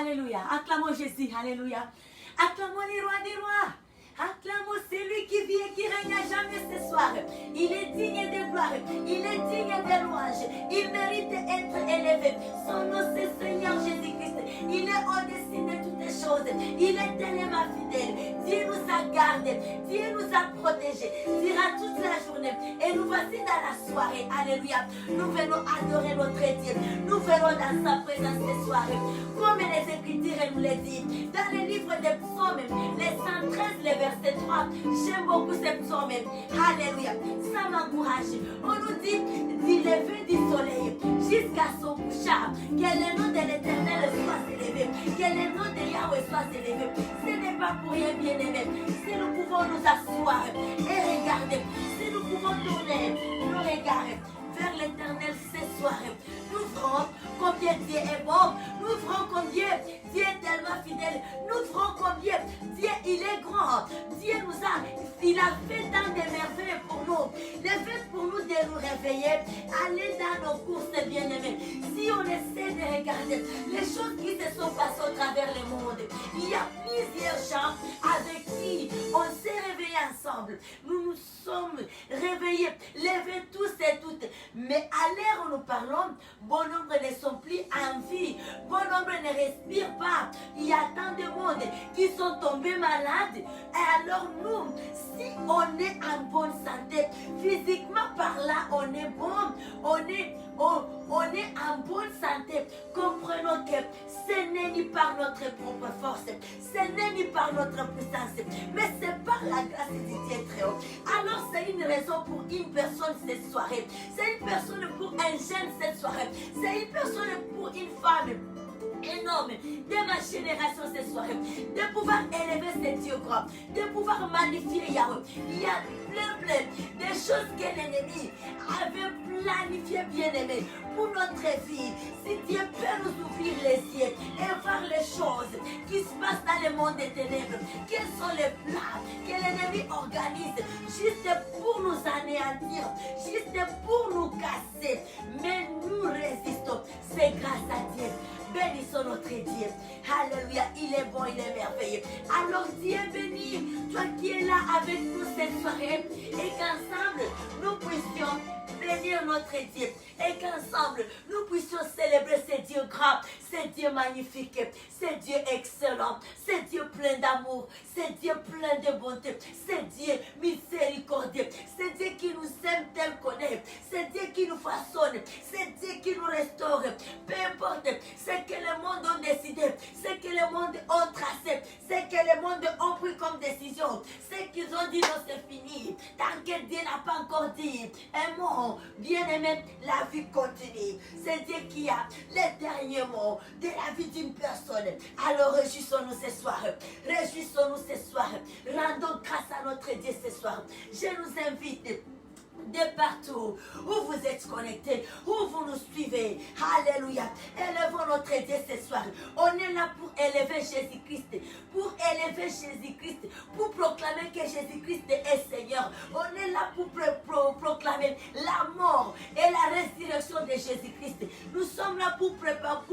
Alléluia. Acclamons Jésus. Alléluia. Acclamons les rois des rois. Acclamons celui qui vit et qui règne à jamais ce soir. Il est digne de gloire. Il est digne de louange. Il mérite d'être élevé. Son nom c'est Seigneur Jésus-Christ. Il est au-dessus de toutes les choses. Il est tellement fidèle. Dieu nous a gardés. Dieu nous a protégés. Dira toute la journée. Et nous voici dans la soirée. Alléluia. Nous venons adorer notre Dieu. Nous venons dans sa présence ce soir. Comme les Écritures nous le disent. Dans le livre des psaumes, les 113, les verset 3. J'aime beaucoup ce psaume. Alléluia. Ça m'encourage. On nous dit du lever du soleil jusqu'à son couchard. Que le nom de l'Éternel soit élevé. Que le nom de Yahweh soit élevé. Ce n'est pas pour rien, bien-aimé. Si nous pouvons nous asseoir et regarder, si nous pouvons tourner nos regards vers l'Éternel ce soir, nous verrons combien Dieu est bon, nous verrons combien Dieu est tellement fidèle, nous verrons combien Dieu il est grand. Dieu il a fait tant de merveilles pour nous. Le fait pour nous de nous réveiller, aller dans nos courses bien-aimés. Si on essaie de regarder les choses qui se sont passées au travers le monde, il y a plusieurs gens avec qui on s'est réveillés ensemble. Nous nous sommes réveillés, levés tous et toutes. Mais à l'heure où nous parlons, bon nombre ne sont plus en vie. Bon nombre ne respirent pas. Il y a tant de monde qui sont tombés malades. Et alors nous, si on est en bonne santé, physiquement par là, on est bon, on est en bonne santé. Comprenons que ce n'est ni par notre propre force, ce n'est ni par notre puissance, mais c'est par la grâce de Dieu très haut. Alors c'est une raison pour une personne cette soirée, c'est une personne pour un jeune cette soirée, c'est une personne pour une femme énorme de ma génération ce soir, de pouvoir élever ce Dieu grand, de pouvoir magnifier Yahweh. Il y a plein de choses que l'ennemi avait planifiées, bien-aimés, pour notre vie. Si Dieu peut nous ouvrir les yeux et voir les choses qui se passent dans le monde des ténèbres, quels sont les plans que l'ennemi organise juste pour nous anéantir, juste pour nous casser. Mais nous résistons, c'est grâce à Dieu. Bénissons notre Dieu. Alléluia, il est bon, il est merveilleux. Alors Dieu béni, toi qui es là avec nous cette soirée, et qu'ensemble nous puissions bénir notre Dieu, et qu'ensemble nous puissions célébrer ce Dieu grand, ce Dieu magnifique, ce Dieu excellent, ce Dieu plein d'amour, ce Dieu plein de bonté, ce Dieu miséricordieux, ce Dieu qui nous aime tel qu'on est, ce Dieu qui nous façonne, ce Dieu qui nous restaure. Peu importe ce que le monde a décidé, ce que le monde a tracé, ce que le monde a pris comme décision, ce qu'ils ont dit non c'est fini, tant que Dieu n'a pas encore dit un mot, bien aimé, la vie continue. C'est Dieu qui a les derniers mots de la vie d'une personne. Alors réjouissons-nous ce soir, réjouissons-nous ce soir, rendons grâce à notre Dieu ce soir. Je nous invite de partout où vous êtes connectés, où vous nous suivez. Alléluia. Élevons notre Dieu ce soir. On est là pour élever Jésus-Christ, pour élever Jésus-Christ, pour proclamer que Jésus-Christ est Seigneur. On est là pour proclamer la mort et la résurrection de Jésus-Christ. Nous sommes là pour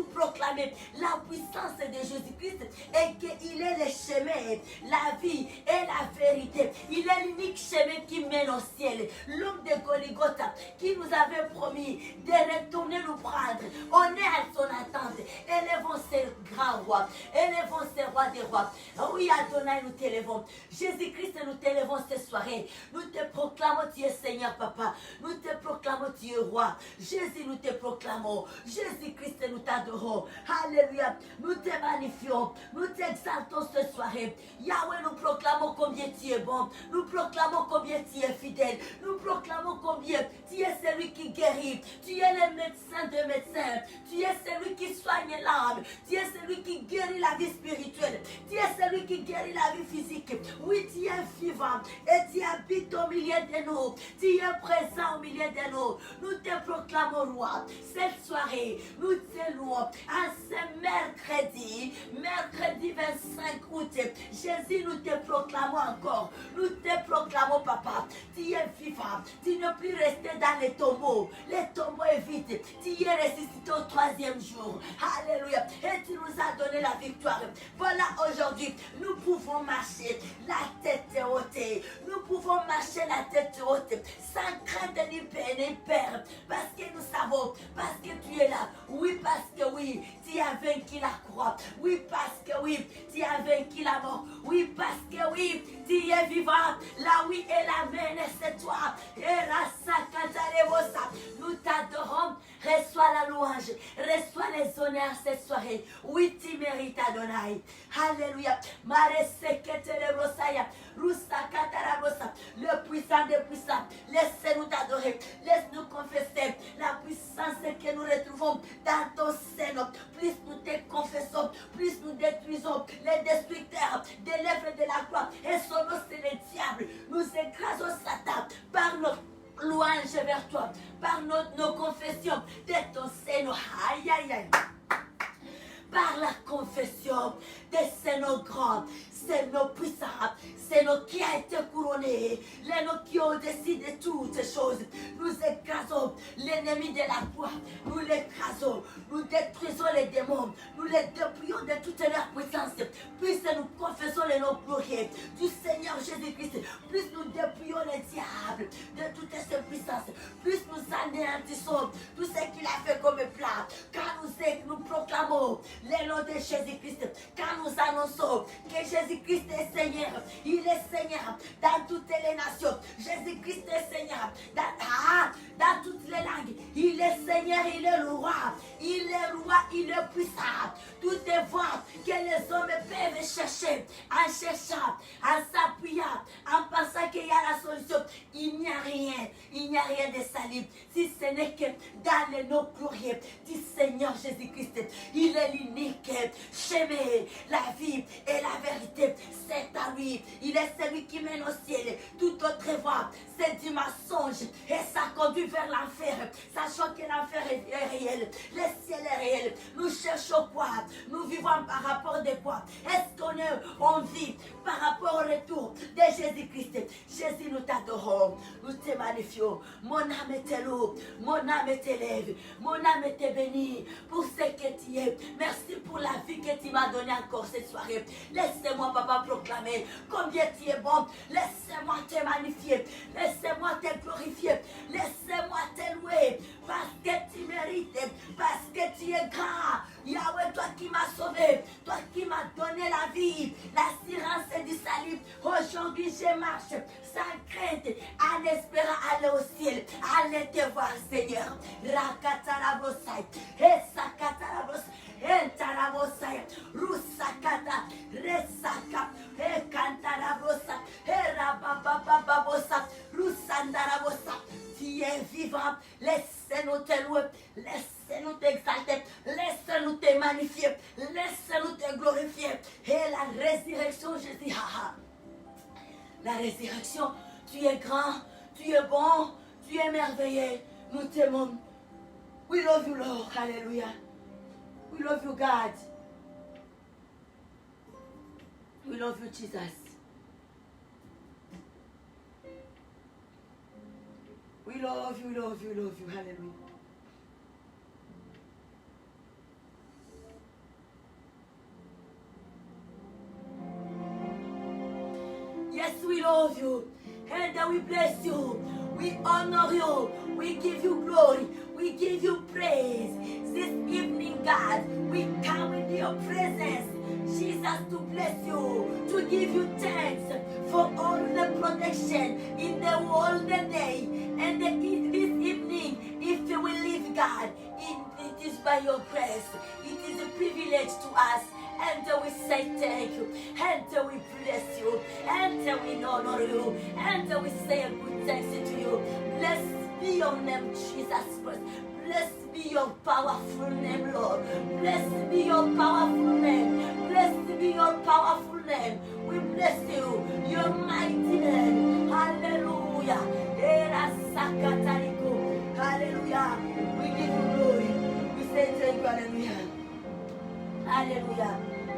proclamer la puissance de Jésus-Christ et qu'il est le chemin, la vie et la vérité. Il est l'unique chemin qui mène au ciel. L'homme de Golgotha qui nous avait promis de retourner nous prendre. On est à son attente. Élevons ce grand roi. Élevons ce roi des rois. Oui, Adonai, nous t'élevons. Jésus-Christ, nous t'élevons cette soirée. Nous te proclamons, tu es Seigneur, Papa. Nous te proclamons, tu es roi. Jésus, nous te proclamons. Jésus-Christ, nous t'adorons. Alléluia. Nous te magnifions. Nous t'exaltons cette soirée. Yahweh, nous proclamons combien tu es bon. Nous proclamons combien tu es fidèle. Nous proclamons combien tu es celui qui guérit. Tu es le médecin de médecins. Tu es celui qui soigne l'âme. Tu es celui qui guérit la vie spirituelle. Tu es celui qui guérit la vie physique. Oui, tu es vivant et tu habites au milieu de nous. Tu es présent au milieu de nous. Nous te proclamons roi. Cette soirée, nous te louons. À ce mercredi 25 août, Jésus, nous te proclamons encore. Nous te proclamons, Papa. Tu es vivant. Tu ne plus rester dans les tombeaux. Les tombeaux est vide. Tu es ressuscité au 3e jour. Alléluia. Et tu nous as donné la victoire. Voilà, aujourd'hui, nous pouvons marcher la tête haute. Nous pouvons marcher la tête haute sans crainte ni peur. Parce que nous savons, parce que tu es là. Oui, parce que oui, tu as vaincu la croix. Oui, parce que oui, tu as vaincu la mort. Oui, parce que oui, tu es vivant. Là, oui, et la main, c'est toi. Et la sacatarebosa. Nous t'adorons. Reçois la louange. Reçois les honneurs cette soirée. Oui, tu mérites Adonai. Alléluia. Le puissant des puissants. Laisse-nous t'adorer. Laisse-nous confesser la puissance que nous retrouvons dans ton sein. Plus nous te confessons, plus nous détruisons les destructeurs des lèvres de la croix. Et son nom, c'est le diable. Nous écrasons Satan par notre louange vers toi, par nos confessions de ton sein. Aïe, aïe, aïe. Par la confession de ces noms grands, ces noms puissants, ces noms qui a été couronné, les noms qui ont décidé toutes ces choses. Nous écrasons l'ennemi de la croix, nous l'écrasons, nous détruisons les démons, nous les dépouillons de toute leur puissance. Plus nous confessons les noms glorieux du Seigneur Jésus-Christ, plus nous dépouillons les diables de toutes ces puissances, plus nous anéantissons tout ce qu'il a fait comme plat. Quand nous proclamons les noms de Jésus-Christ, quand nous annonçons que Jésus-Christ est Seigneur, il est Seigneur dans toutes les nations. Jésus-Christ est Seigneur dans toutes les langues. Il est Seigneur, il est le roi. Il est roi, il est puissant. Tout est voie que les hommes peuvent chercher en cherchant, en s'appuyant, en pensant qu'il y a la solution. Il n'y a rien de salut si ce n'est que dans les noms glorieux du Seigneur Jésus-Christ. Il est l'unique chemin, la vie et la vérité. C'est à lui. Il est celui qui mène au ciel. Toute autre voie, c'est du mensonge et ça conduit vers l'enfer. Sachant que l'enfer est réel, le ciel est réel. Nous cherchons quoi? Nous vivons par rapport de quoi? Est-ce qu'on vit par rapport au retour de Jésus-Christ? Jésus, nous t'adorons, nous te magnifions. Mon âme te loue, mon âme t'élève, mon âme te bénit pour ce que tu es. Merci pour la vie que tu m'as donnée encore cette soirée. Laissez-moi, papa, proclamer combien tu es bon. Laissez-moi te magnifier. Laissez-moi te glorifier. Laissez-moi te louer. Parce que tu mérites. Parce que tu es grand. Yahweh, toi qui m'as sauvé. Toi qui m'as donné la vie. L'assurance du salut. Aujourd'hui, je marche sans crainte. En espérant aller au ciel. Aller te voir, Seigneur. Rakatarabosai. Esakatarabosai. Entarabosai. Rusakata. Resaka. Ekantarabosa. Erababababosa. Rusandarabosa. Tu es vivant. Laisse-nous te louer. Laisse-nous t'exalter. Laisse-nous te magnifier. Laisse-nous te glorifier. Et la résurrection, je dis, la résurrection, tu es grand, tu es bon, tu es merveilleux. Nous t'aimons. We love you, Lord. Hallelujah. We love you, God. We love you, Jesus. We love you, love you, love you. Hallelujah. Yes, we love you. And we bless you. We honor you. We give you glory. We give you praise. This evening, God, we come in your presence. Jesus, to bless you, to give you thanks for all the protection in the whole day. And this evening, if you will live, God, it is by your grace. It is a privilege to us. And we say thank you. And we bless you. And we honor you. And we say a good thanks to you. Blessed be your name, Jesus Christ. Blessed be your powerful name, Lord. Blessed be your powerful name. Blessed be your powerful name. We bless you, your mighty name. Hallelujah. Hallelujah. We give you glory. We say thank you. Hallelujah. Hallelujah.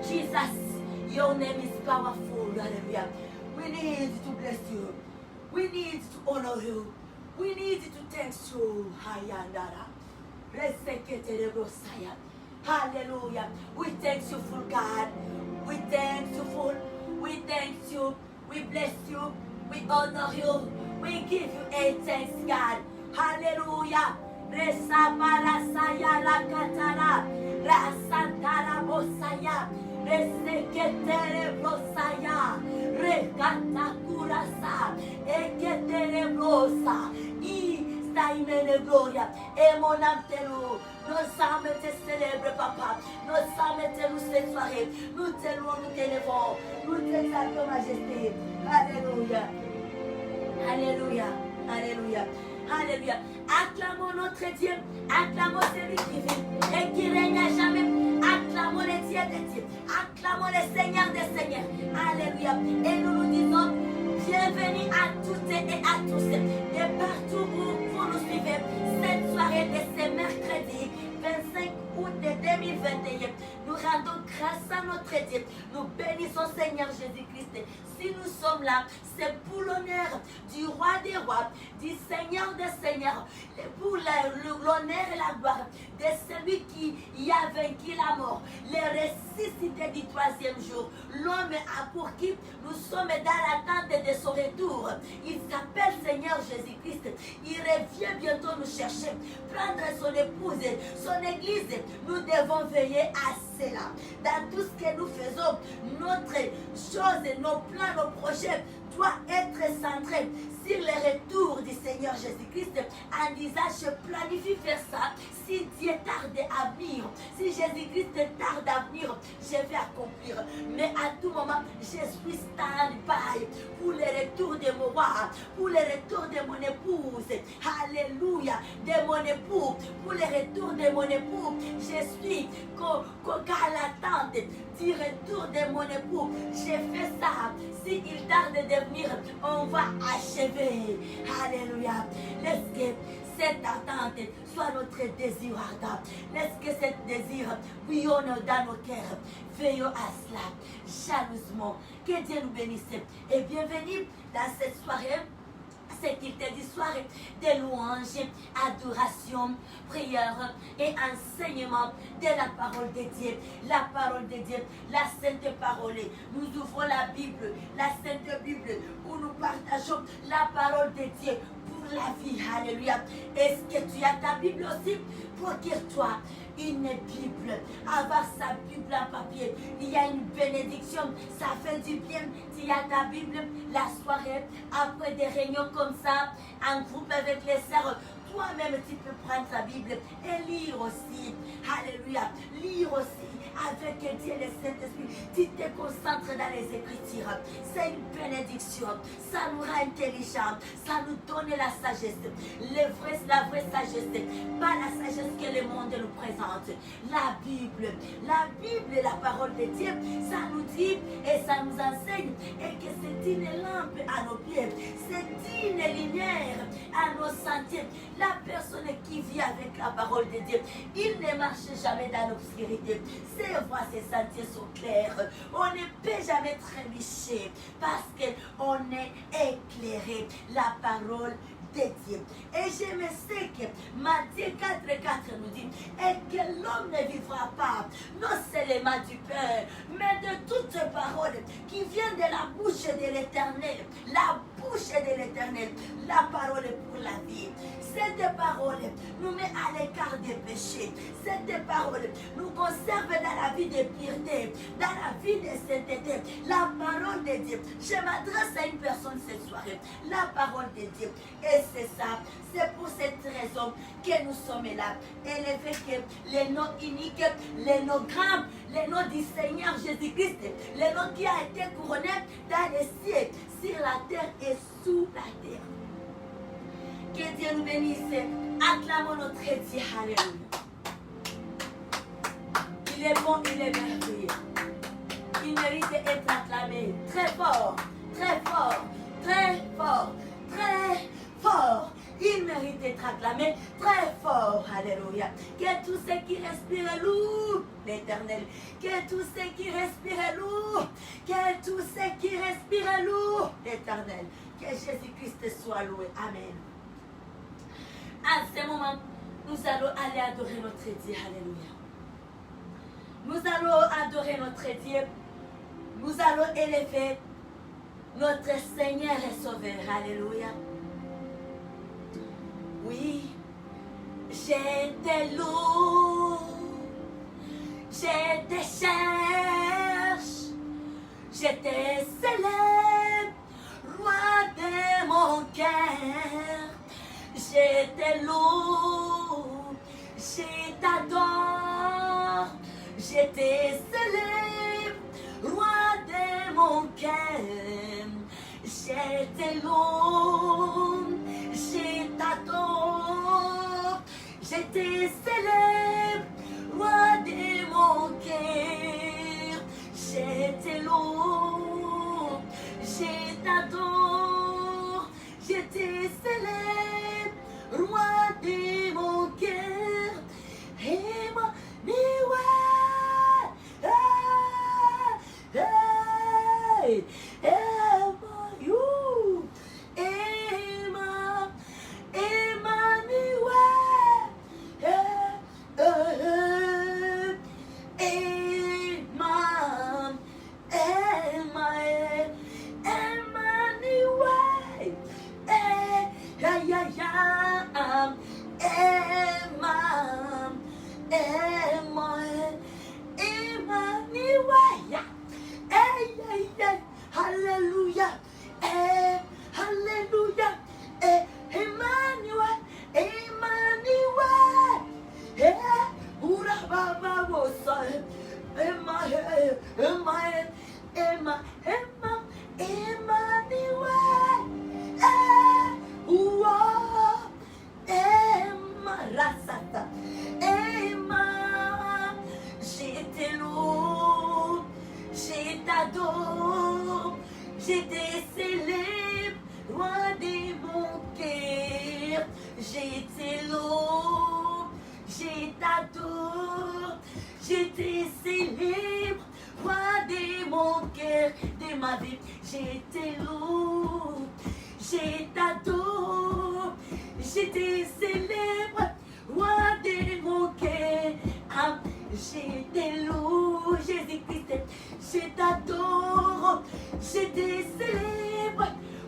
Jesus, your name is powerful. Hallelujah. We need to bless you. We need to honor you. We need to thank you. Hayandara. Hallelujah. We thank you for God. We thank you for. We thank you. We bless you. We honor you. We give you a thanks, God. Hallelujah. Resapara saya la katara. Rasantara bosaya. Reseketere brosaya. Rekata kurasa. Eketere brosa. Staimene gloria. Et mon âme te loue. Nos âmes te célèbrent, papa. Nos âmes te louent cette soirée. Nous te louons, nous t'élèvons. Nous t'exaltons, majesté. Alléluia. Alléluia. Alléluia. Alléluia. Acclamons notre Dieu. Acclamons celui qui vit et qui règne à jamais. Acclamons les dieux des dieux. Acclamons les seigneurs des seigneurs. Alléluia. Et nous nous disons bienvenue à toutes et à tous. De partout où vous nous suivez. Cette soirée de ce mercredi 25 août de 2021. Nous rendons grâce à notre Dieu. Nous bénissons Seigneur Jésus-Christ. Si nous sommes là, c'est pour l'honneur du roi des rois, du Seigneur des seigneurs, pour l'honneur et la gloire de celui qui y a vaincu la mort, le ressuscité du troisième jour, l'homme pour qui nous sommes dans l'attente de son retour. Il s'appelle Seigneur Jésus-Christ. Il revient bientôt nous chercher, prendre son épouse, son église. Nous devons veiller à cela. Dans tout ce que nous faisons, notre chose, nos plans, nos projets doivent être centrés sur le retour du Seigneur Jésus-Christ en disant je planifie faire ça. Si Dieu tarde à venir, si Jésus-Christ tarde à venir, je vais accomplir. Mais à tout moment, je suis stand-by pour le retour de mon roi, pour le retour de mon épouse. Alléluia, de mon époux, pour le retour de mon époux. Je suis qu'à l'attente du retour de mon époux. J'ai fait ça. S'il tarde de venir, on va achever. Alléluia. Laisse que cette attente soit notre désir ardent. Laisse que ce désir bouillonne dans nos cœurs. Veillons à cela jalousement. Que Dieu nous bénisse. Et bienvenue dans cette soirée. C'est qu'il te dit soirée de louanges, adoration, prière et enseignement de la parole de Dieu. La parole de Dieu, la sainte parole. Nous ouvrons la Bible, la sainte Bible, où nous partageons la parole de Dieu pour la vie. Alléluia. Est-ce que tu as ta Bible aussi? Procure-toi une Bible, avoir sa Bible en papier. Il y a une bénédiction, ça fait du bien. Tu as ta Bible la soirée, après des réunions comme ça, en groupe avec les sœurs. Toi-même, tu peux prendre ta Bible et lire aussi. Alléluia. Lire aussi avec Dieu le Saint-Esprit. Tu te concentres dans les Écritures. C'est une bénédiction. Ça nous rend intelligents. Ça nous donne la sagesse. La vraie sagesse. Pas la sagesse que le monde nous présente. La Bible est la parole de Dieu. Ça nous dit et ça nous enseigne. Et que c'est une lampe à nos pieds. C'est une lumière à nos sentiers. La personne qui vit avec la parole de Dieu, il ne marche jamais dans l'obscurité. Ses voies, ses sentiers sont clairs. On ne peut jamais trébucher parce qu'on est éclairé. La parole de Dieu. Et je me sais que Matthieu 4,4 nous dit et que l'homme ne vivra pas non seulement du pain, mais de toutes paroles qui viennent de la bouche de l'Éternel. La bouche de l'Éternel, la parole pour la vie. Cette parole nous met à l'écart des péchés. Cette parole nous conserve dans la vie de pureté, dans la vie de sainteté. La parole de Dieu. Je m'adresse à une personne cette soirée. La parole de Dieu. Et c'est ça. C'est pour cette raison que nous sommes là. Élever que les noms uniques, les noms grands, les noms du Seigneur Jésus-Christ, les noms qui a été couronné dans les cieux, sur la terre et sous la terre. Que Dieu nous bénisse. Acclamons notre Dieu. Alléluia. Il est bon, il est merveilleux. Il mérite d'être acclamé très fort, très fort, très fort, très fort. Il mérite d'être acclamé très fort. Alléluia. Que tous ceux qui respirent louent l'Éternel. Que tous ceux qui respirent louent. Que tous ceux qui respirent louent l'Éternel. Que Jésus-Christ soit loué. Amen. À ce moment, nous allons aller adorer notre Dieu. Alléluia. Nous allons adorer notre Dieu. Nous allons élever notre Seigneur et Sauveur. Alléluia. Oui, j'étais lourd, j'étais cherche, j'étais célèbre, roi de mon cœur. J'étais lourd, je t'adore, j'étais célèbre, roi de mon cœur. J'étais lourd, je t'adore, j'étais célèbre, roi de mon cœur. J'étais lourd, je t'adore, j'étais célèbre, roi de mon cœur. Hallelujah. Hallelujah. Emmanuel. Emmanuel. Ura baba wosa. Emmanuel. Emmanuel. Emmanuel. Uwa. Rasata. J'étais lourd, je t'adore, j'étais célèbre, roi de mon cœur. J'étais lourd, je t'adore, j'étais célèbre, roi de mon cœur, de ma vie. J'étais lourd, je t'adore, j'étais célèbre, roi de mon cœur. J'étais lourd, Jésus-Christ, je t'adore, j'étais célèbre,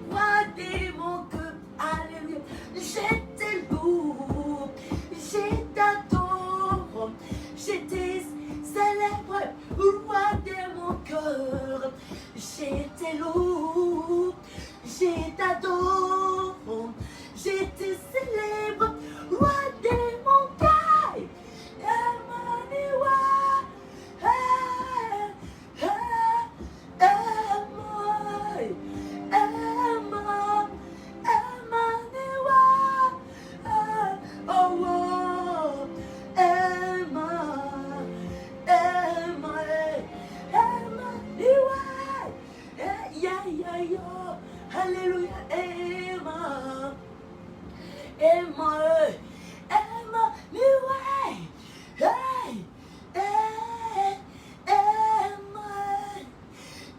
roi de mon cœur. Alléluia. J'étais lourd, je t'adore, j'étais célèbre, roi de mon cœur. J'étais lourd, je t'adore, j'étais célèbre, roi de mon cœur. Hallelujah, Emma, Emma, Emma, new way, hey, hey, Emma,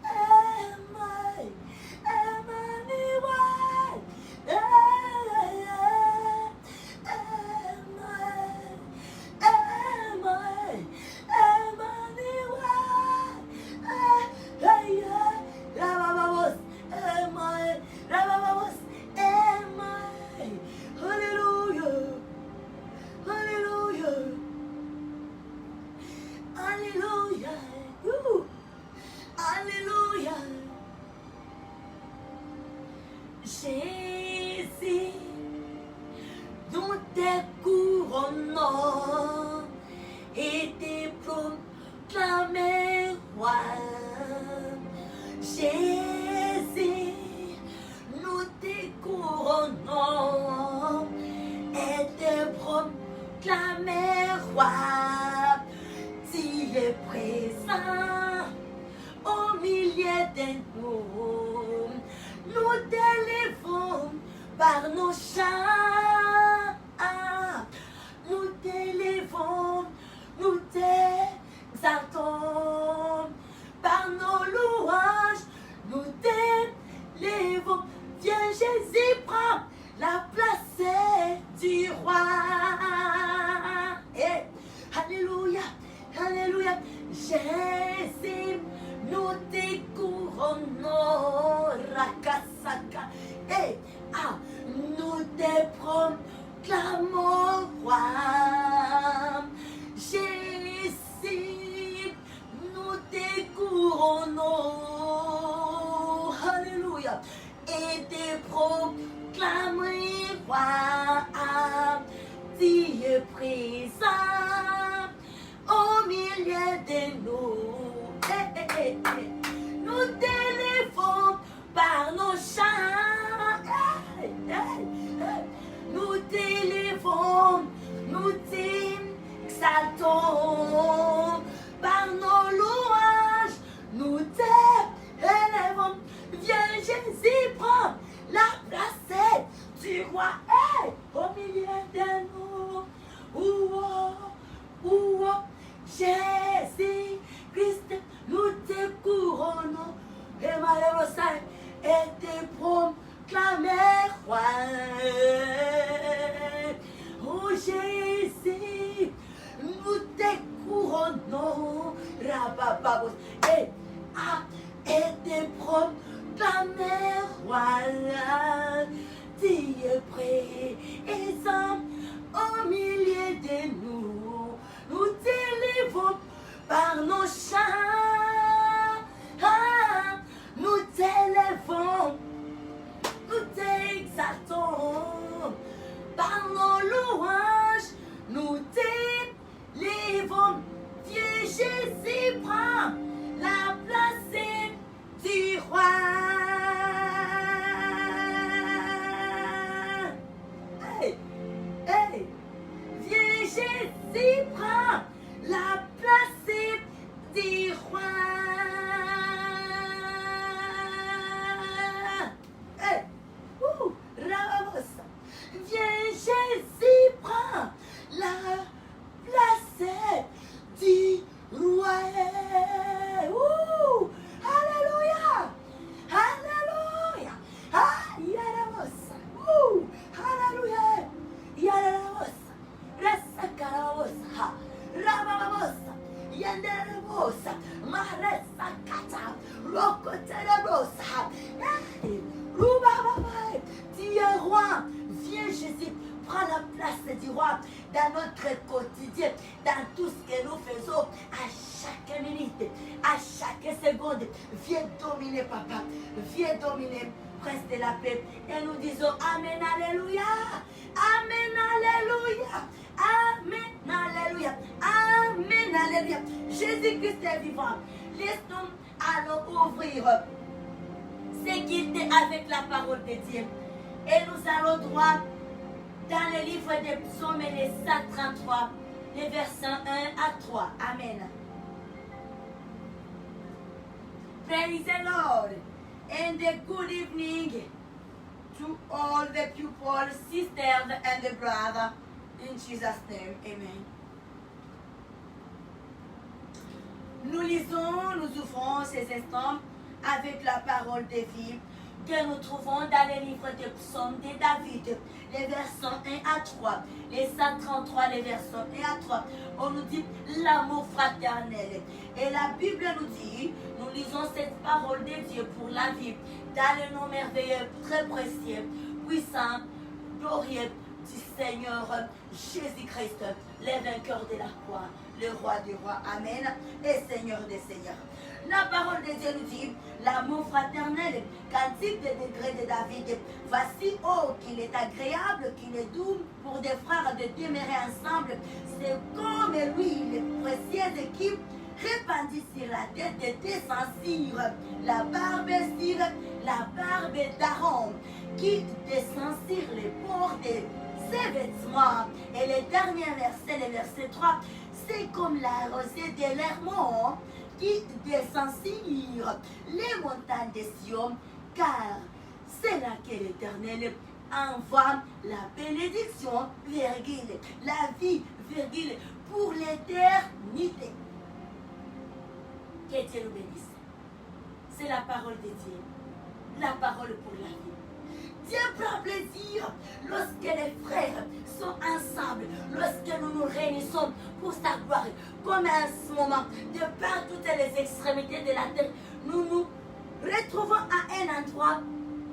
Emma, Emma, new way, Emma, Emma, Emma, new way, hey, la vamos, Emma, la vamos, Emma, hallelujah. Hallelujah. Hallelujah. Woo. Hallelujah. Jésus, nous te couronnons et te proclamons roi. Jésus, nous te couronnons et te proclamer roi. Tu es présent au milieu de nous. Nous t'élevons par nos chants. Nous t'élevons, nous t'exaltons par nos louanges. Nous t'élevons. Viens Jésus, prends la place du roi. Jésus, nous te couronnons, Rakasaka. Et nous te proclamons roi. Jésus, nous te couronnons. Alléluia. Et te proclamons roi. Tu es présent au milieu de nous. Nous t'élevons par nos chants. Nous t'élevons, nous t'exaltons par nos louanges. Nous t'élevons. Viens Jésus, prends la place du roi au milieu de nous. Jésus Christ, nous te couronnons et malheureusement et te proclamer roi. Oh Jésus, nous te couronnons, Rabababos, et te proclamer roi. Tu es présent au milieu de nous. Nous t'élevons par nos chants. Nous t'élevons, nous t'exaltons par nos louanges. Nous t'élevons. Viens Jésus, prends la place du roi. Viens Jésus, prends la place du roi. Viens Jésus, prends la place du roi. Alléluia. Alléluia. Alléluia. Yarabosa, Rasakarabosa, Rababosa, Yandabosa, Maresa Kata, Rokotarabosa, Rubababa, tu es roi, viens Jésus, prends la place du roi dans notre quotidien, dans tout ce que nous faisons, à chaque minute, à chaque seconde, viens dominer papa, viens dominer Prince de la paix, et nous disons Amen, Alléluia. Amen, Alléluia. Amen, Alléluia. Amen, Alléluia. Jésus-Christ est vivant. Laisse-nous allons ouvrir ce qu'il dit avec la parole de Dieu. Et nous allons droit dans le livre des psaumes, les 133, les versets 1 à 3. Amen. Praise the Lord. And a good evening to all the people, sisters, and the brother. In Jesus' name, amen. Nous lisons, nous ouvrons ces instants avec la parole de vie que nous trouvons dans les livres des psaumes de David, les versets 1 à 3, les 133, les versets 1 à 3. On nous dit l'amour fraternel. Et la Bible nous dit, nous lisons cette parole de Dieu pour la vie, dans le nom merveilleux, très précieux, puissant, glorieux du Seigneur Jésus-Christ, le vainqueur de la croix, le roi des rois, amen, et Seigneur des seigneurs. La parole de Dieu nous dit, l'amour fraternel, cantique des degrés de David. Voici, oh, qu'il est agréable, qu'il est doux pour des frères de demeurer ensemble. C'est comme l'huile précieuse qui répandit sur la tête de descend la barbe sur la barbe d'Aaron, qui descend sur les bords de ses vêtements. Et le dernier verset, le verset 3, c'est comme la rosée de l'Hermon qui descend sur les montagnes de Sion, car c'est là que l'Éternel envoie la bénédiction, virgule, la vie, virgule, pour l'éternité. Que Dieu nous bénisse. C'est la parole de Dieu, la parole pour la vie. Dieu prend plaisir lorsque les frères sont ensemble, lorsque nous nous réunissons pour pour sa gloire. Comme à ce moment, de par toutes les extrémités de la terre, nous nous retrouvons à un endroit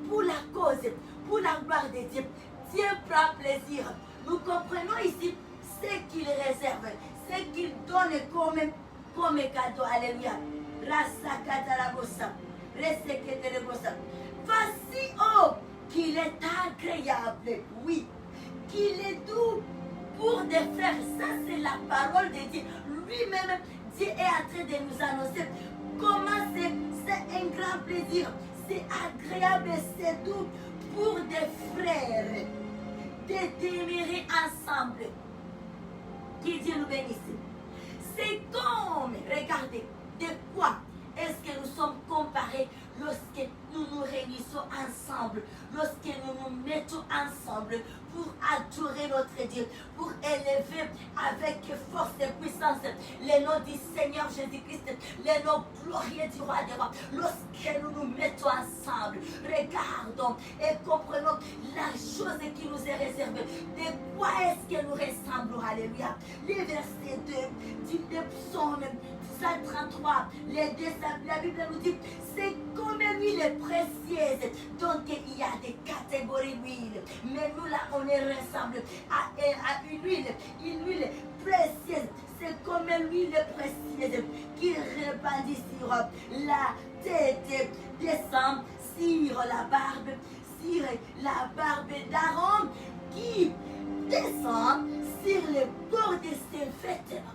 pour la cause, pour la gloire de Dieu. Dieu prend plaisir. Nous comprenons ici ce qu'il réserve, ce qu'il donne comme cadeau. Alléluia. Voici, oh, qu'il est agréable, oui, qu'il est doux pour des frères. Ça, c'est la parole de Dieu. Lui-même, Dieu est en train de nous annoncer comment c'est un grand plaisir, c'est agréable, c'est doux pour des frères de demeurer ensemble. Que Dieu nous bénisse. C'est comme, regardez, de quoi est-ce que nous sommes comparés lorsque nous nous réunissons ensemble, lorsque nous nous mettons ensemble pour adorer notre Dieu, pour élever avec force et puissance les noms du Seigneur Jésus-Christ, les noms glorieux du roi des rois. Lorsque nous nous mettons ensemble, regardons et comprenons la chose qui nous est réservée. De quoi est-ce que nous ressemblons? Alléluia. Les versets 2 du psaume 133, les deux, la Bible nous dit, c'est comme une huile précieuse. Donc il y a des catégories d'huile. Mais nous là, on est ressemble à une huile précieuse. C'est comme une huile précieuse qui répandit sur la tête, descend sur la barbe d'Aaron, qui descend sur le bord de ses vêtements.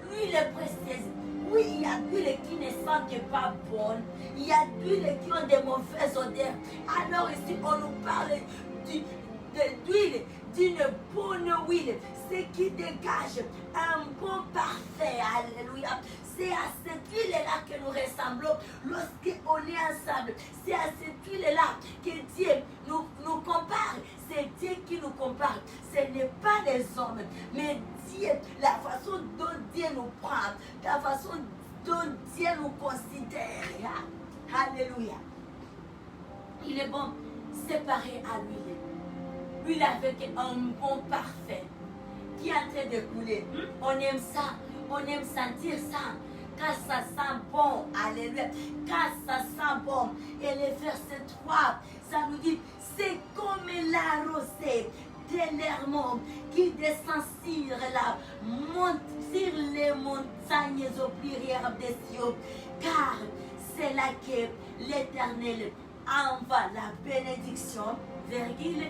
L'huile précieuse. Oui, il y a d'huile qui ne sentent pas bonne. Il y a d'huile qui ont des mauvaises odeurs. Alors ici, on nous parle d'huile, d'une bonne huile. Ce qui dégage un bon parfait. Alléluia. C'est à cette huile-là que nous ressemblons lorsqu'on est ensemble. C'est à cette huile-là que Dieu nous compare. C'est Dieu qui nous compare. Ce n'est pas les hommes, mais Dieu, la façon dont Dieu nous prend, la façon dont Dieu nous considère. Alléluia. Il est bon séparé à l'huile. L'huile avec un bon parfait qui est en train de couler. On aime ça. On aime sentir ça. Quand ça sent bon, alléluia, quand ça sent bon. Et le verset 3, ça nous dit, c'est comme la rosée de l'Hermon qui descend sur les montagnes oblières des cieux, car c'est là que l'Éternel envoie la bénédiction, virgule,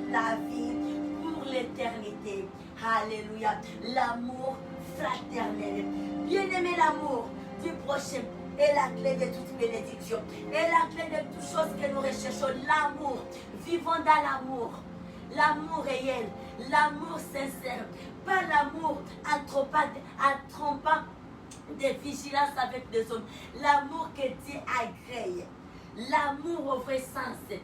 la vie pour l'éternité. Alléluia. L'amour fraternel. Bien-aimé, l'amour du prochain est la clé de toute bénédiction. Et la clé de toutes choses que nous recherchons. L'amour. Vivons dans l'amour. L'amour réel. L'amour sincère. Pas l'amour en trompant de vigilance avec des hommes. L'amour que Dieu agrée. L'amour au vrai sens.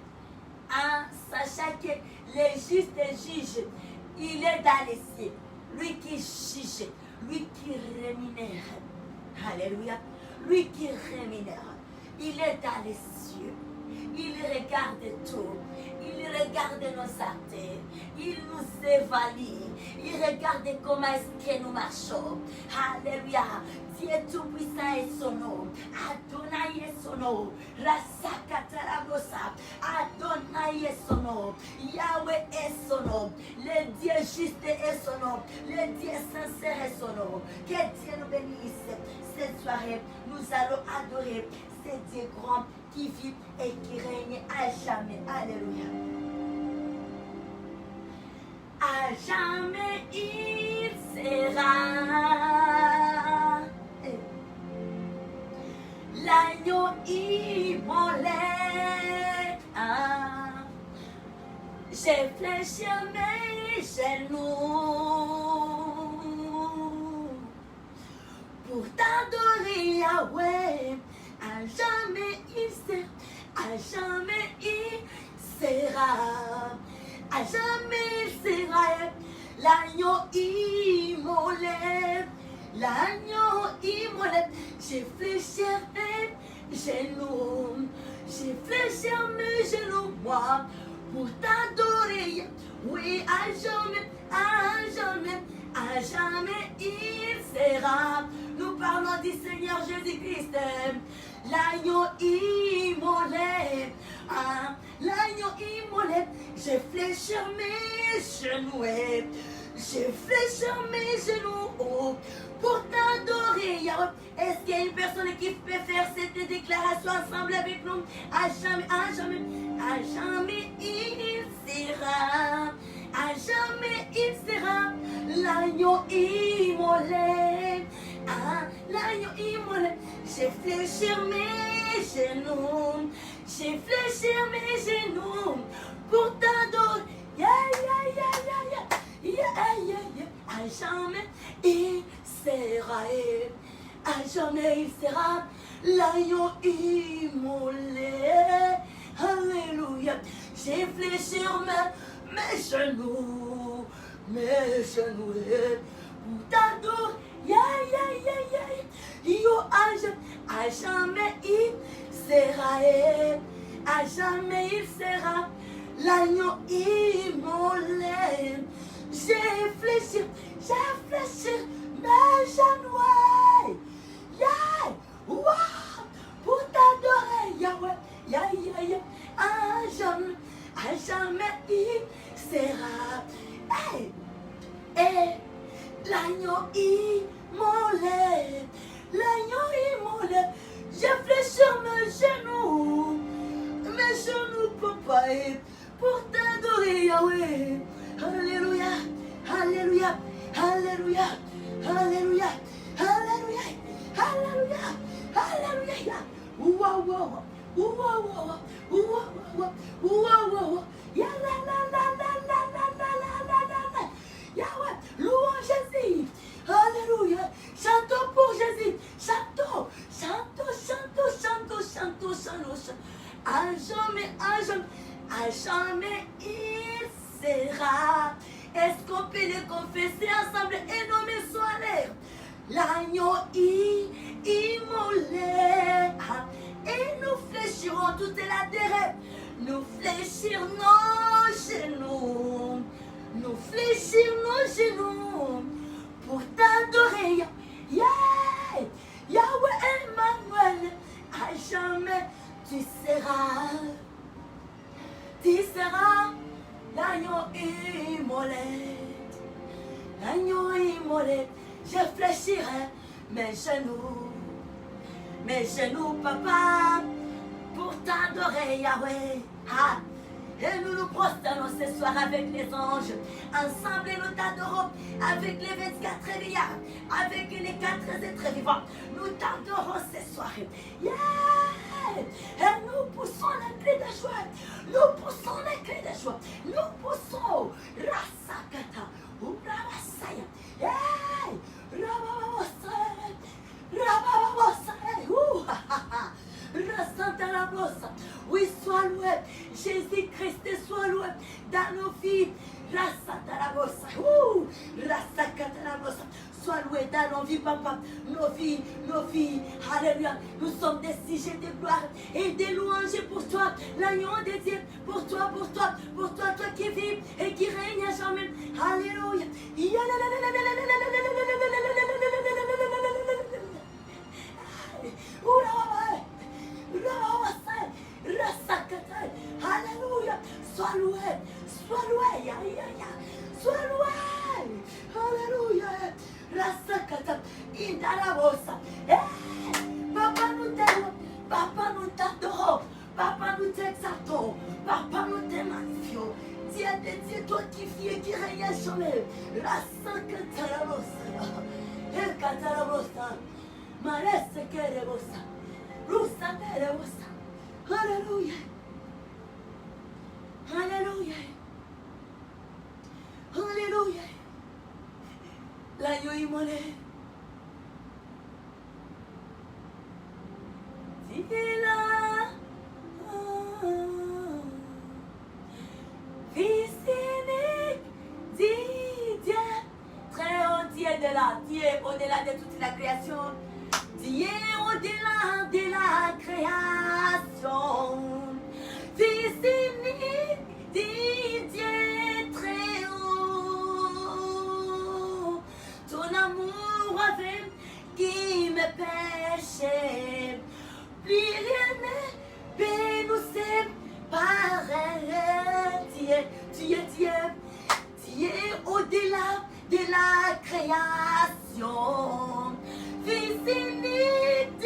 En sachant que le juste juge, il est dans les cieux. Lui qui juge, lui qui rémunère. Alléluia. Lui qui rémunère. Il est dans les cieux. Il regarde tout. Il regarde nos actes. Il nous évalue. Il regarde comment est-ce que nous marchons. Alléluia. Dieu tout-puissant est son nom. Adonai est son nom. Rasakatarabosa. Adonai est son nom. Yahweh est son nom. Le Dieu juste est son nom. Le Dieu sincère est son nom. Que Dieu nous bénisse. Cette soirée, nous allons adorer ce Dieu grand qui vit et qui règne à jamais. Alléluia. À jamais il sera l'agneau immolé. J'ai fléchi mes genoux pour t'adorer, Yahweh. À jamais il sera, à jamais il sera, à jamais il sera l'agneau immolé, l'agneau immolé. J'ai fléchi mes genoux, j'ai fléchi mes genoux, moi, pour t'adorer. Oui, à jamais il sera. Nous parlons du Seigneur Jésus-Christ, l'agneau immolé. Ah, l'agneau immolé. J'ai fléchi mes genoux. J'ai fléchi mes genoux pour t'adorer, Yahweh. Est-ce qu'il y a une personne qui peut faire cette déclaration ensemble avec nous? À jamais, à jamais, à jamais il sera. À jamais il sera l'agneau immolé. Ah, l'agneau immolé. J'ai fléchi mes genoux. J'ai fléchi mes genoux pour t'adorer. Yeah, yeah, yeah, yeah, yeah. Yeah, yeah, yeah. À jamais il sera. À jamais il sera l'agneau immolé. Alléluia. J'ai fléchi mes genoux pour t'adorer. Yeah, yeah, yeah, yeah. Yo, à jamais il sera. À jamais il sera l'agneau immolé. J'ai fléchi mes genoux. Yeah, wow, pour t'adorer, Yahweh. Yeah, yeah, yeah. À jamais il sera. Hey, hey, l'agneau immolé. L'agneau immolé. J'ai fléchi mes genoux, papa, pour t'adorer, Yahweh. Alléluia, alléluia, alléluia, alléluia, alléluia, alléluia, alléluia. Wow, wow, wow, wow, wow, wow, wow. Ya la la la la la la la la la la. Yahweh, louons Jésus. Alléluia. Chantons pour Jésus. Chantons, chantons, chantons, chantons, chantons, chantons. À jamais, à jamais, à jamais il sera. Est-ce qu'on peut le confesser ensemble et nommer son l'air? L'agneau immolé. Et nous fléchirons toute la terre. Nous fléchir nos genoux. Nous fléchir nos genoux pour t'adorer. Yeah! Yahweh Emmanuel, à jamais tu seras. Tu seras l'agneau immolé. L'agneau immolé. Je fléchirai mes genoux, papa, pour t'adorer, Yahweh. Ah. Et nous nous prosternons ce soir avec les anges. Ensemble, nous t'adorons avec les 24 milliards, avec les 4 êtres vivants. Nous t'adorons ce soir. Yeah! Et nous poussons les cris de joie. Nous poussons les cris de joie. Nous poussons. Rasakata. Urabasaya. Yeah! Rabababosaya. Rabababosaya. Rasantarabosa. Oui, sois loué. Jésus-Christ, sois loué dans nos vies. Rasantarabosa. Rasakatarabosa. Sois loué dans nos vies, papa. Nos vies. Alléluia. Nous sommes des sujets de gloire et des louanges pour toi. L'agneau de Dieu. Pour toi, toi qui vis et qui règne à jamais. Alléluia. Alléluia. Sois loué. Sois loué. Alléluia. Rasakata. Indarabosa. Papa, nous t'aimons. Papa, nous t'adorons. Papa, nous t'exaltons. Papa, nous t'aimerons. Dieu de Dieu, toi qui vis et qui règne à jamais. Rasakatarabosa. Ekatarabosa. Maresekerebosa. Rusaterebosa. Alléluia. Alléluia. Alléluia. L'agneau immolé. Dis-le. Fils unique, dis Dieu, très haut Dieu au-delà de toute la création. Dieu au-delà de la création. Fils unique, dis Dieu très haut. Ton amour moi-même qui me péché. Plus rien ne peut nous séparer. Tu es au-delà de la création. Fils unique,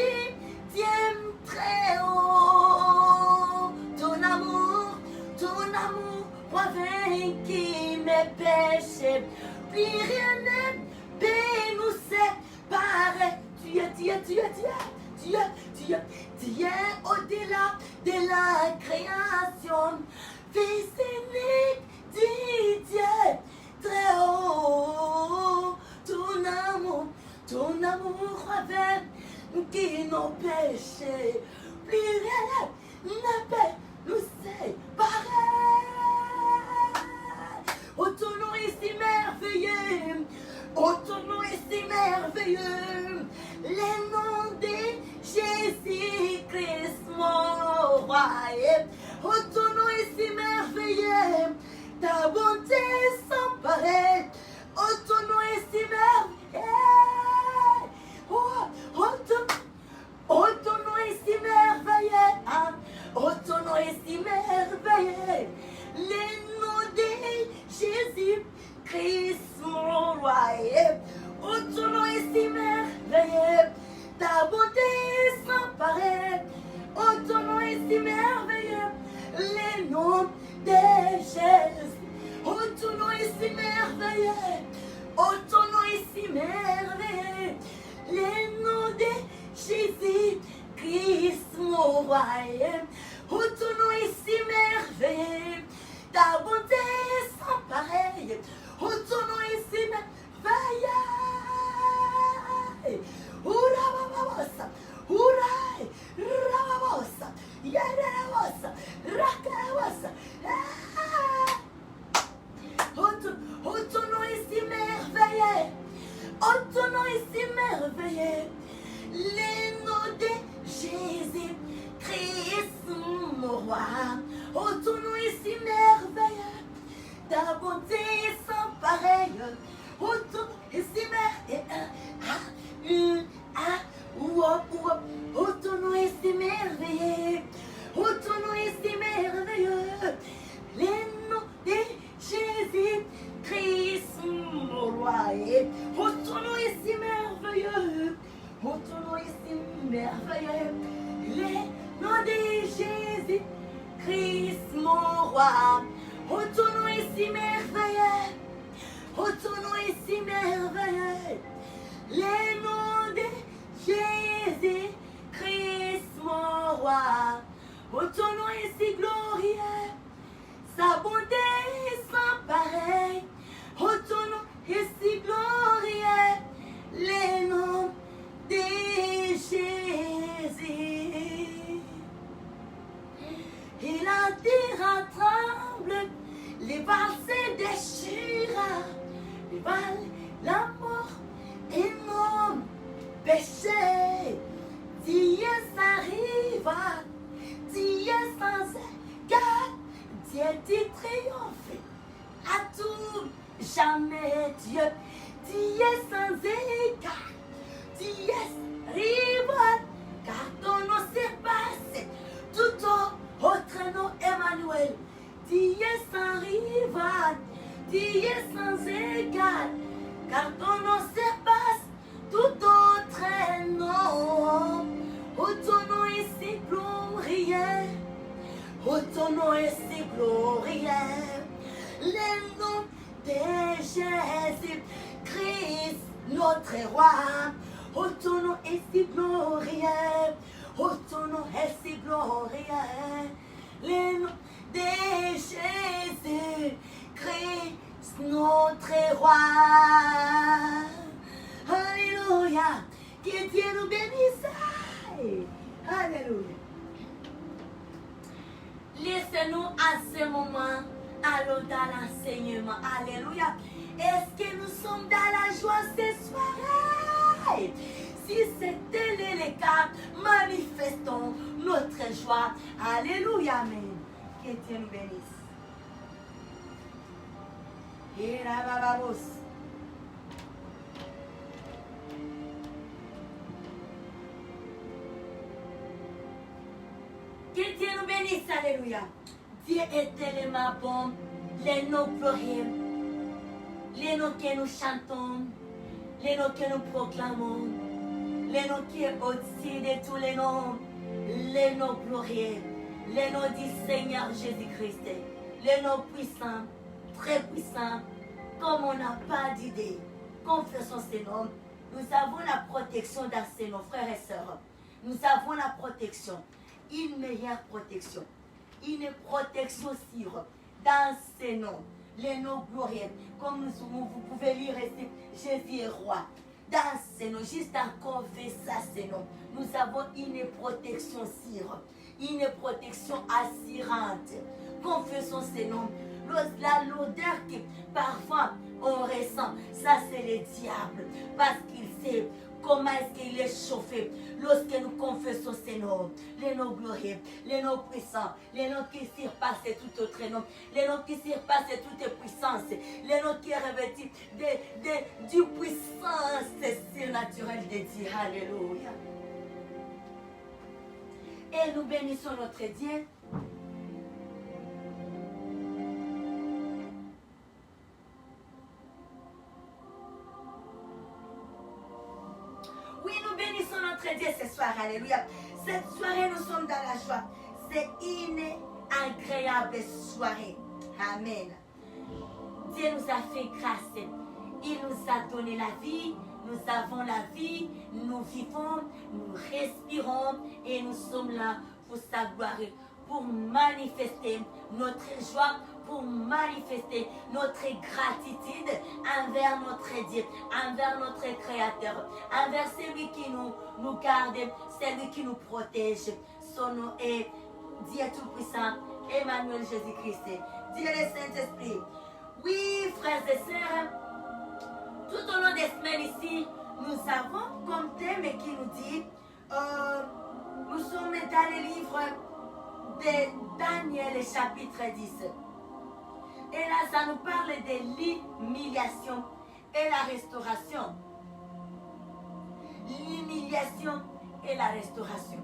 tu aimes très haut. Ton amour, moi vaincu mes péchés. Plus rien ne peut nous séparer. Tu es au-delà de la création. Fils unique, Dieu, très haut. Ton amour avec qui nos péchés. Plus rien ne peut nous séparer. Oh, ton nom est si merveilleux. Oh, ton nom est si merveilleux. Le nom de Jésus-Christ, mon roi. Oh, ton nom est si merveilleux. Ta bonté sans pareil. Oh, ton nom est si merveilleux. Oh, ton nom est si merveilleux. Oh, ton nom est si merveilleux. Le nom de Jésus-Christ, mon roi. Oh, ton nom est si merveilleux. Ta bonté sans pareil. Oh, ton nom est si merveilleux. Le nom de Jésus. Oh, ton nom est si merveilleux. Oh, ton nom est si merveilleux. Le nom de Jésus-Christ, mon roi. Oh, ton nom est si merveilleux. Ta bonté sans pareil. Oh, ton nom est si merveilleux. Oura babosa, urai, rababosa, yarabosa, rakabosa. Oh, ton nom est si merveilleux. Oh, ton nom est si merveilleux. Le nom de Jésus-Christ, mon roi. Oh, ton nom est si merveilleux. Ta bonté est sans pareil. Oh, ton nom est si merveilleux. Oh, ton nom est si merveilleux. Oh, ton nom est si merveilleux. Le nom de Jésus-Christ, mon roi. Oh, ton nom est si merveilleux. Oh, ton nom est si merveilleux. Le nom de Jésus-Christ, mon roi. Oh, ton nom est si merveilleux. Oh, ton nom est si merveilleux. Le nom de Jésus-Christ, mon roi. Oh, ton nom est si glorieux. Sa bonté est sans pareil. Oh, ton nom est si glorieux. Le nom de Jésus. Et la terre tremble. Les balles se déchirent. Les balles, la mort et nos péchés. Dieu s'arrive. Dieu sans égard. Dieu dit triomphe. À tout jamais Dieu. Dieu sans égard. Dieu arrive. Car ton nom surpasse tout autre nom, Emmanuel. Dieu sans rival, Dieu sans égal, car ton nom surpasse tout autre nom. Oh, ton nom est si glorieux, oh, ton nom est si glorieux. Le nom de Jésus-Christ, notre roi. Oh, ton nom est si glorieux, oh, ton nom est si glorieux. Le nom de Jésus-Christ, notre roi. Alléluia. Que Dieu nous bénisse. Alléluia. Laissez-nous à ce moment aller dans l'enseignement. Alléluia. Est-ce que nous sommes dans la joie ce soir? Si c'était le cas, manifestons notre joie. Alléluia. Amen. Que Dieu nous bénisse. Et la bababos. Que Dieu nous bénisse, alléluia. Dieu est tellement bon. Les noms glorieux, les noms que nous chantons, les noms que nous proclamons, les noms qui est au-dessus de tous les noms, les noms glorieux, les noms du Seigneur Jésus-Christ, les noms puissants, très puissants, comme on n'a pas d'idée. Confessons ces noms. Nous avons la protection dans ces noms, frères et sœurs. Nous avons la protection, une meilleure protection, une protection sûre dans ces noms, les noms glorieux. Comme vous pouvez lire ici, Jésus est roi. Dans ces noms, juste en confessant ces noms, nous avons une protection sûre, une protection assurante. Confessons ces noms. L'odeur que parfois on ressent, ça c'est le diable, parce qu'il sait comment est-ce qu'il est chauffé lorsque nous confessons ces noms, les noms glorieux, les noms puissants, les noms qui surpassent tout autre nom, les noms qui surpassent toute puissance, les noms qui revêtent du puissance surnaturelle de Dieu. Alléluia. Et nous bénissons notre Dieu. Oui, nous bénissons notre Dieu ce soir, alléluia. Cette soirée, nous sommes dans la joie. C'est une agréable soirée. Amen. Dieu nous a fait grâce. Il nous a donné la vie. Nous avons la vie. Nous vivons. Nous respirons. Et nous sommes là pour sa gloire. Pour manifester notre joie. Pour manifester notre gratitude envers notre Dieu, envers notre Créateur, envers celui qui nous garde, celui qui nous protège. Son nom est Dieu Tout-Puissant, Emmanuel Jésus-Christ, Dieu le Saint-Esprit. Oui, frères et sœurs, tout au long des semaines ici, nous avons comme thème qui nous dit, nous sommes dans le livre de Daniel, chapitre 10. Et là, ça nous parle de l'humiliation et la restauration. L'humiliation et la restauration.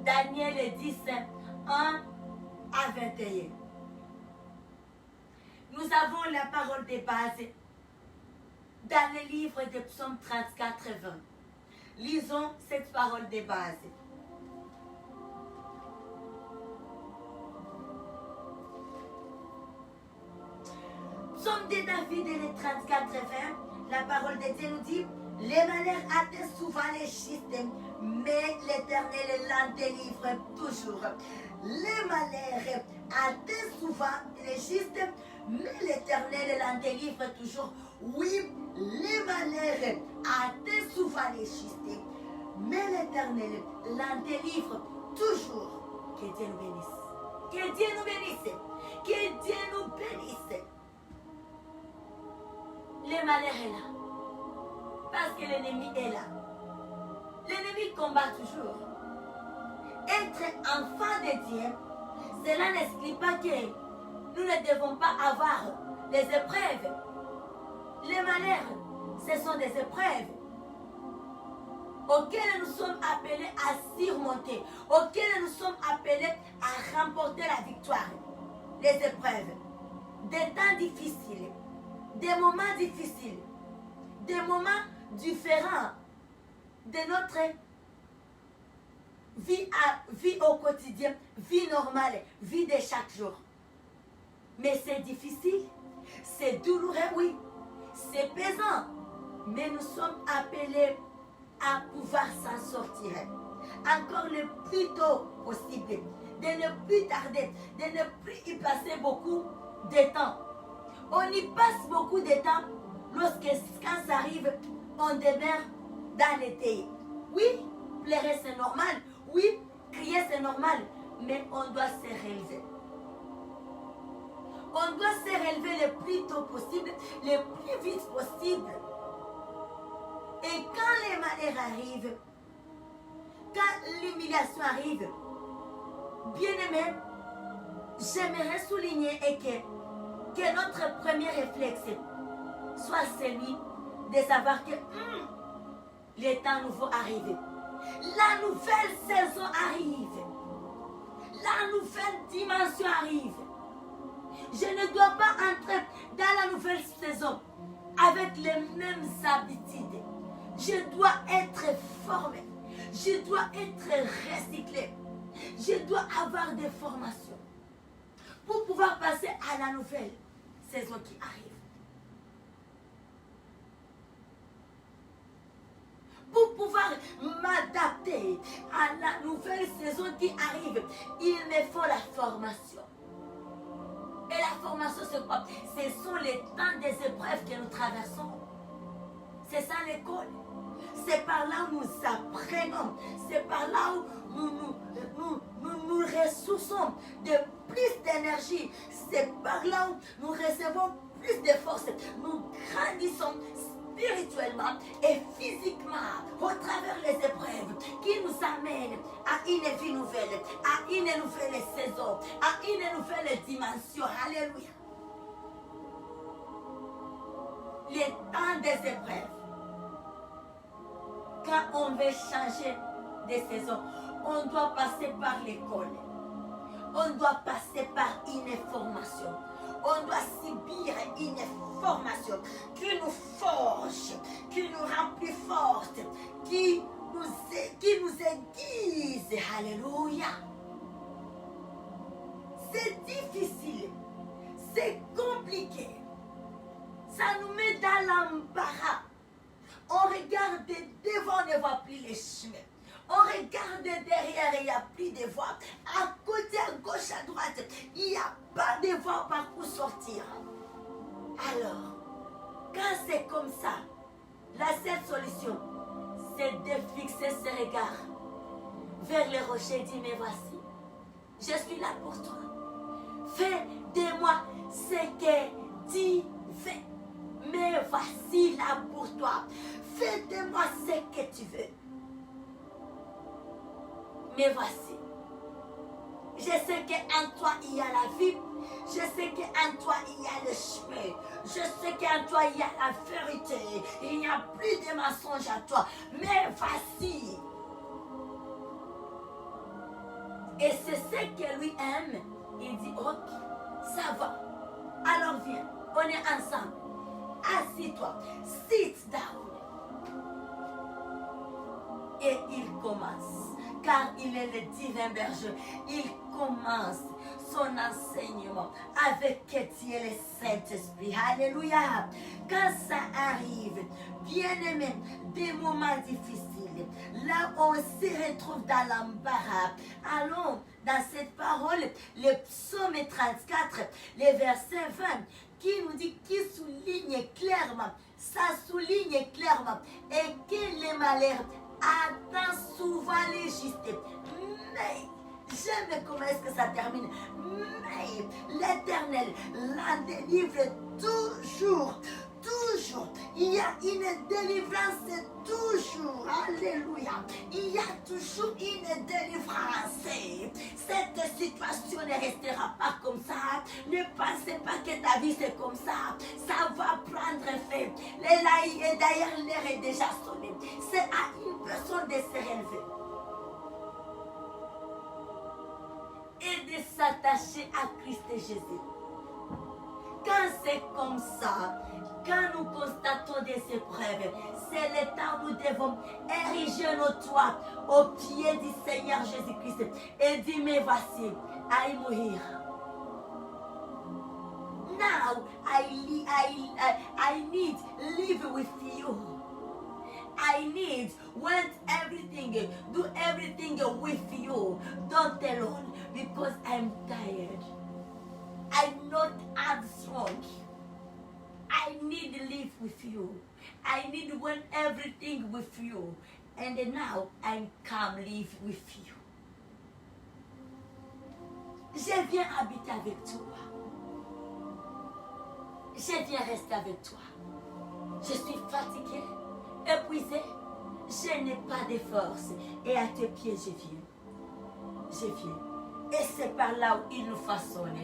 Daniel 10, 1 à 21. Nous avons la parole de base dans le livre de Psaume 34, 20. Lisons cette parole de base. Psaume de David et le 34, 20, la parole de Dieu nous dit, les malheurs atteignent souvent les schistes, mais l'Éternel l'en délivre toujours. Les malheurs atteignent souvent les schistes, mais l'Éternel l'en délivre toujours. Oui, les malheurs atteignent souvent les schistes, mais l'Éternel l'en délivre toujours. Que Dieu nous bénisse. Que Dieu nous bénisse. Que Dieu nous bénisse. Le malheur est là. Parce que l'ennemi est là. L'ennemi combat toujours. Être enfant de Dieu, cela n'explique pas que nous ne devons pas avoir des épreuves. Les malheurs, ce sont des épreuves auxquelles nous sommes appelés à surmonter, auxquelles nous sommes appelés à remporter la victoire. Les épreuves, des temps difficiles, des moments difficiles, des moments différents de notre vie au quotidien, vie normale, vie de chaque jour. Mais c'est difficile, c'est douloureux, oui, c'est pesant, mais nous sommes appelés à pouvoir s'en sortir encore le plus tôt possible, de ne plus tarder, de ne plus y passer beaucoup de temps. On y passe beaucoup de temps quand ça arrive, on demeure dans l'été. Oui, pleurer c'est normal, oui, crier c'est normal, mais on doit se relever. On doit se relever le plus tôt possible, le plus vite possible. Et quand les malheurs arrivent, quand l'humiliation arrive, bien aimé, j'aimerais souligner que notre premier réflexe soit celui de savoir que les temps nouveaux arrivent. La nouvelle saison arrive. La nouvelle dimension arrive. Je ne dois pas entrer dans la nouvelle saison avec les mêmes habitudes. Je dois être formé. Je dois être recyclé. Je dois avoir des formations pour pouvoir passer à la nouvelle saison qui arrive. Pour pouvoir m'adapter à la nouvelle saison qui arrive, il me faut la formation. Et la formation, c'est quoi? Ce sont les temps des épreuves que nous traversons. C'est ça l'école. C'est par là où nous apprenons. C'est par là où nous ressourçons de plus d'énergie. C'est par là où nous recevons plus de force. Nous grandissons spirituellement et physiquement au travers les épreuves qui nous amènent à une vie nouvelle, à une nouvelle saison, à une nouvelle dimension. Alléluia. Les temps des épreuves. Quand on veut changer de saison, on doit passer par l'école. On doit passer par une formation. On doit subir une formation qui nous forge, qui nous rend plus fortes, qui nous aiguise. Alléluia. C'est difficile. C'est compliqué. Ça nous met dans l'embarras. On regarde devant, on ne voit plus les chemins. On regarde derrière, il n'y a plus de voies. À côté, à gauche, à droite, il n'y a pas de voies par où sortir. Alors, quand c'est comme ça, la seule solution, c'est de fixer ses regards vers le rocher et dire, mais voici, je suis là pour toi. Fais de moi ce que tu fais. Mais voici là pour toi. Fais de moi ce que tu veux. Mais voici. Je sais qu'en toi il y a la vie. Je sais qu'en toi il y a le chemin. Je sais qu'en toi il y a la vérité. Il n'y a plus de mensonges à toi. Mais voici. Et c'est ce que lui aime. Il dit, ok, ça va. Alors viens, on est ensemble. Assis-toi, sit down. Et il commence, car il est le divin berger. Il commence son enseignement avec Dieu le Saint-Esprit. Alléluia. Quand ça arrive, bien-aimé, des moments difficiles, là où on se retrouve dans l'embarras, allons dans cette parole, le psaume 34, le verset 20, qui nous dit, qui souligne clairement, ça souligne clairement, et que le malheur attend souvent les justes. Mais, j'aime comment est-ce que ça termine. Mais l'Éternel la délivre toujours. Toujours. Il y a une délivrance toujours. Alléluia. Il y a toujours une délivrance. Cette situation ne restera pas comme ça. Ne pensez pas que ta vie c'est comme ça. Ça va prendre effet. Et d'ailleurs, l'heure est déjà sonnée. C'est à une personne de se relever et de s'attacher à Christ Jésus. Quand c'est comme ça, quand nous constatons des épreuves, c'est le temps où nous devons ériger nos toits au pied du Seigneur Jésus-Christ et dire, mais voici, I am here. Now, I need live with you. I need do everything with you, not alone, because I'm tired. I'm not as strong. I need to live with you. I need to want everything with you. And now I come live with you. Je viens habiter avec toi. Je viens rester avec toi. Je suis fatiguée, épuisée. Je n'ai pas de force. Et à tes pieds, je viens. Je viens. Et c'est par là où il nous façonne.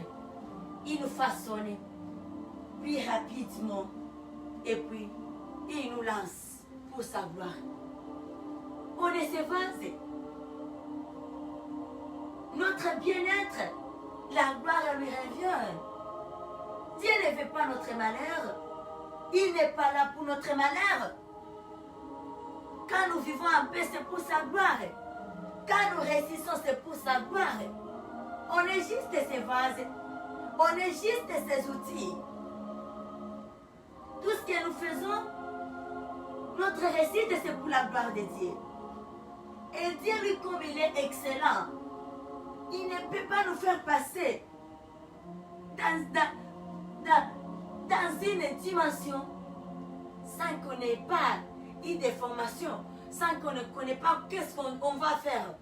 Il nous façonne plus rapidement et puis il nous lance pour sa gloire. On est ses vase. notre bien-être, la gloire lui revient. Dieu ne veut pas notre malheur. Il n'est pas là pour notre malheur. Quand nous vivons en paix, c'est pour sa gloire. Quand nous réussissons, c'est pour sa gloire. On est juste ses vases. On est juste ses outils. Tout ce que nous faisons, notre réussite, c'est pour la gloire de Dieu. Et Dieu, lui, comme il est excellent, il ne peut pas nous faire passer dans une dimension sans qu'on n'ait pas eu de formation, sans qu'on ne connaisse pas qu'est-ce qu'on va faire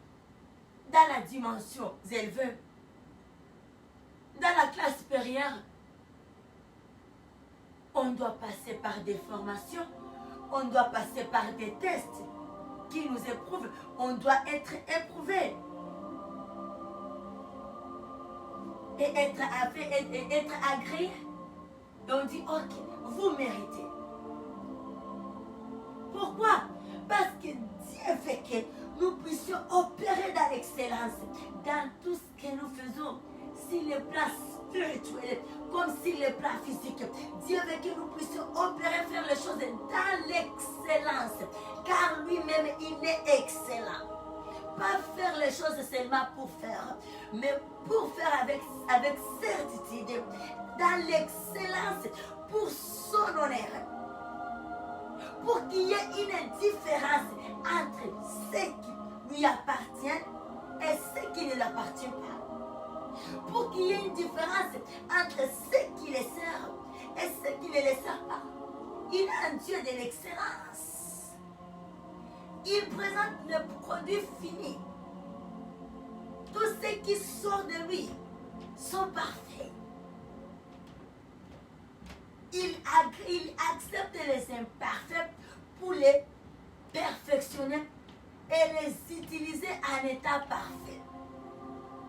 dans la dimension élevée, dans la classe supérieure. On doit passer par des formations, on doit passer par des tests qui nous éprouvent, on doit être éprouvé. Et être agréé. Et on dit, ok, vous méritez. Pourquoi? Parce que Dieu fait que nous puissions opérer dans l'excellence, dans tout ce que nous faisons, sur le plan spirituel, comme sur le plan physique. Dieu veut que nous puissions opérer, faire les choses dans l'excellence, car lui-même, il est excellent. Pas faire les choses seulement pour faire, mais pour faire avec certitude, dans l'excellence, pour son honneur. Pour qu'il y ait une différence entre ce qui lui appartient et ce qui ne lui appartient pas. Pour qu'il y ait une différence entre ce qui les sert et ce qui ne les sert pas. Il est un Dieu de l'excellence. Il présente le produit fini. Tout ce qui sort de lui sont parfaits. Il accepte les imparfaits pour les perfectionner et les utiliser en état parfait.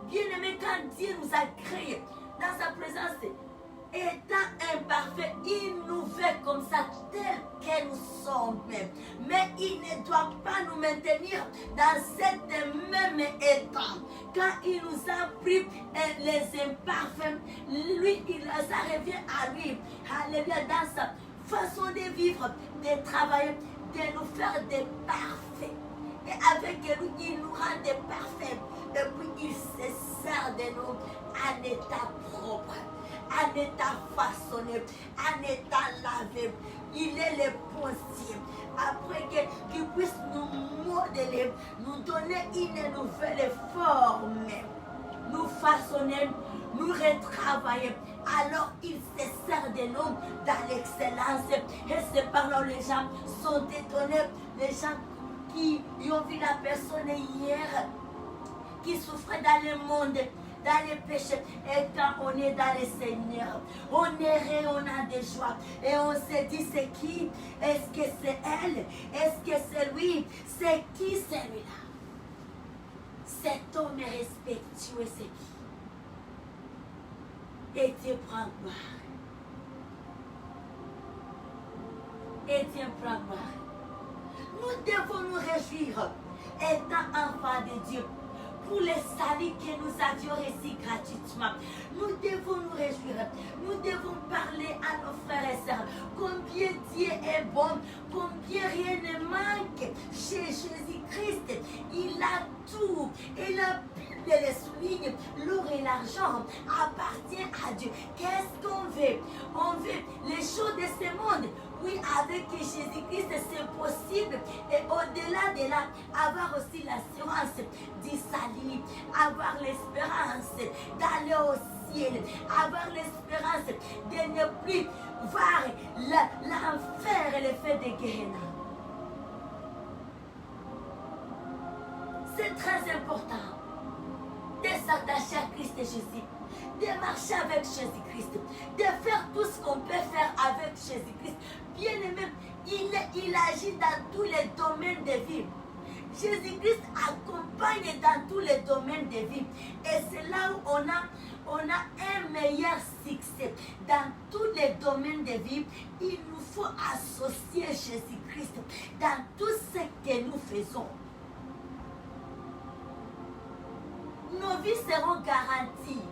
Bien-aimé, quand Dieu nous a créés dans sa présence, étant imparfait, il nous fait comme ça, tel que nous sommes. Mais il ne doit pas nous maintenir dans cette même état. Quand il nous a pris les imparfaits, lui, ça revient à lui. Alléluia, dans sa façon de vivre, de travailler, de nous faire des parfaits. Et avec lui, il nous rend des parfaits. Et puis, il se sert de nous en état propre, en état façonné, en état lavé. Il est le possible. Après qu'il puisse nous modeler, nous donner une nouvelle forme, nous façonner, nous retravailler. Alors il se sert de nous dans l'excellence. Et c'est par là les gens sont étonnés. Les gens qui ont vu la personne hier, qui souffrait dans le monde, dans les péchés. Et quand on est dans le Seigneur, on est heureux, on a des joies. Et on se dit, c'est qui? Est-ce que c'est elle? Est-ce que c'est lui? C'est qui celui-là? Cet homme est respectueux, c'est qui? Et Dieu prend gloire. Et Dieu prend gloire. Nous devons nous réjouir, étant enfants de Dieu, pour les saluts que nous avions reçus gratuitement. Nous devons nous réjouir. Nous devons parler à nos frères et sœurs combien Dieu est bon, combien rien ne manque chez Jésus-Christ. Il a tout. Et la Bible le souligne, l'or et l'argent appartiennent à Dieu. Qu'est-ce qu'on veut? On veut les choses de ce monde. Oui, avec Jésus-Christ, c'est possible. Et au-delà de là, avoir aussi l'assurance du salut, avoir l'espérance d'aller au ciel, avoir l'espérance de ne plus voir l'enfer et le feu de Gehenna. C'est très important de s'attacher à Christ et Jésus, de marcher avec Jésus-Christ, de faire tout ce qu'on peut faire avec Jésus-Christ. Bien aimé, il agit dans tous les domaines de vie. Jésus-Christ accompagne dans tous les domaines de vie. Et c'est là où on a un meilleur succès. Dans tous les domaines de vie, il nous faut associer Jésus-Christ dans tout ce que nous faisons. nos vies seront garanties.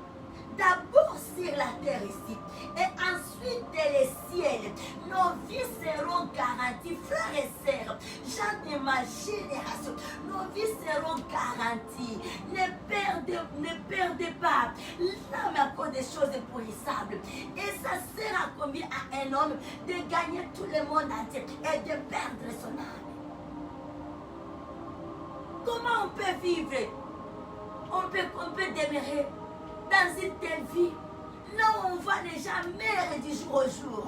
D'abord sur la terre ici, et ensuite dans les ciels. Nos vies seront garanties, frères et sœurs, gens de ma génération. Nos vies seront garanties. Ne perdez pas l'âme à cause des choses périssables. Et ça sert à combien à un homme de gagner tout le monde entier et de perdre son âme? Comment on peut vivre? On peut demeurer dans une telle vie, là où on va ne jamais du jour au jour.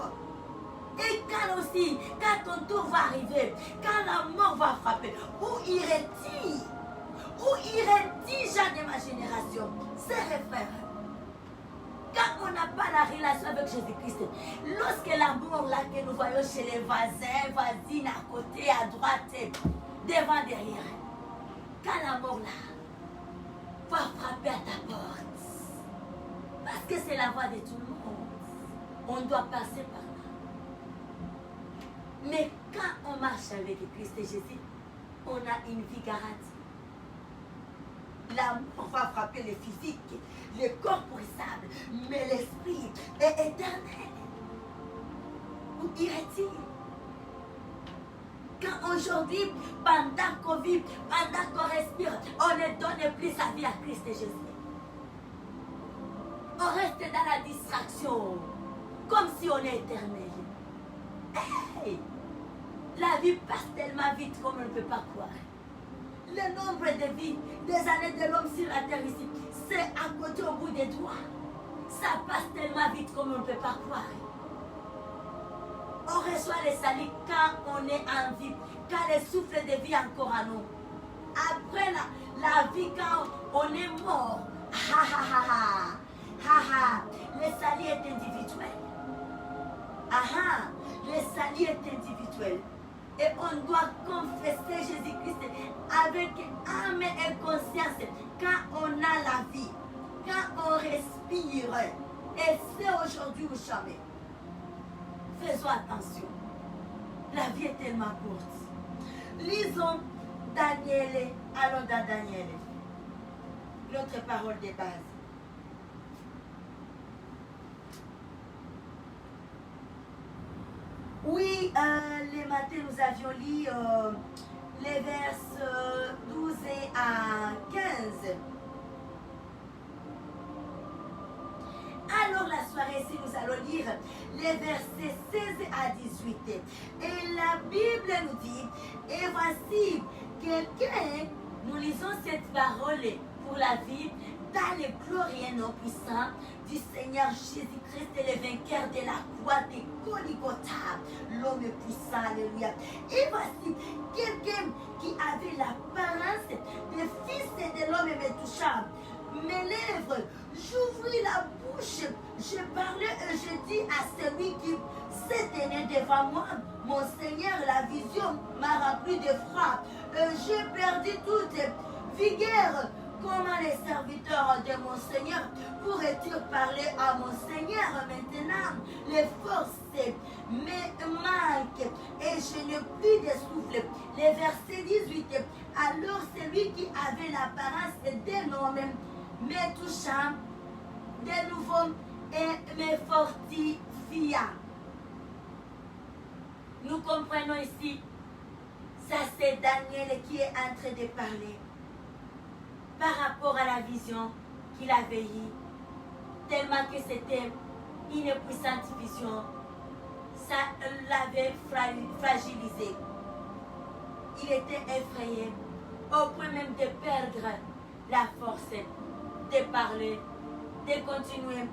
Et quand aussi, quand ton tour va arriver, quand la mort va frapper, où irait-il? Où irait-il, gens de ma génération? C'est frères. Quand on n'a pas la relation avec Jésus-Christ, lorsque la mort là que nous voyons chez les voisins, voisines, à côté, à droite, devant, derrière, quand la mort là va frapper à ta porte, parce que c'est la voie de tout le monde. On doit passer par là. Mais quand on marche avec Christ Jésus, on a une vie garantie. La mort va frapper le physique, le corps périssables, mais l'esprit est éternel. Où irait-il? Quand aujourd'hui, pendant qu'on vit, pendant qu'on respire, on ne donne plus sa vie à Christ Jésus. On reste dans la distraction, comme si on est éternel. Hey! La vie passe tellement vite comme on ne peut pas croire. Le nombre de vies, des années de l'homme sur la terre ici, c'est à côté au bout des doigts. Ça passe tellement vite comme on ne peut pas croire. On reçoit les saluts quand on est en vie, quand le souffle de vie est encore en nous. Après la vie, quand on est mort, le salut est individuel. Le salut est individuel. Et on doit confesser Jésus-Christ avec âme et conscience quand on a la vie, quand on respire. Et c'est aujourd'hui ou jamais. Faisons attention. La vie est tellement courte. Lisons Daniel. Allons dans Daniel. L'autre parole de base. Oui, les matins, nous avions lu les versets 12 à 15. Alors, la soirée, ici, nous allons lire les versets 16 à 18. Et la Bible nous dit, et voici, quelqu'un, nous lisons cette parole pour la vie dans le glorieux nom puissant du Seigneur Jésus-Christ, le vainqueur de la croix de Golgotha, l'homme puissant, alléluia. Et voici quelqu'un qui avait l'apparence de fils de l'homme me touchant. Mes lèvres, j'ouvris la bouche, je parlais et je dis à celui qui s'est tenu devant moi, mon Seigneur, la vision m'a rempli de froid. J'ai perdu toute vigueur. Comment les serviteurs de mon Seigneur pourraient-ils parler à mon Seigneur maintenant? Les forces me manquent et je n'ai plus de souffle. Le verset 18. Alors celui qui avait l'apparence d'un homme me touchant de nouveau et me fortifia. Nous comprenons ici, ça c'est Daniel qui est en train de parler par rapport à la vision qu'il avait eue, tellement que c'était une puissante vision, ça l'avait fragilisé. Il était effrayé, au point même de perdre la force de parler, de continuer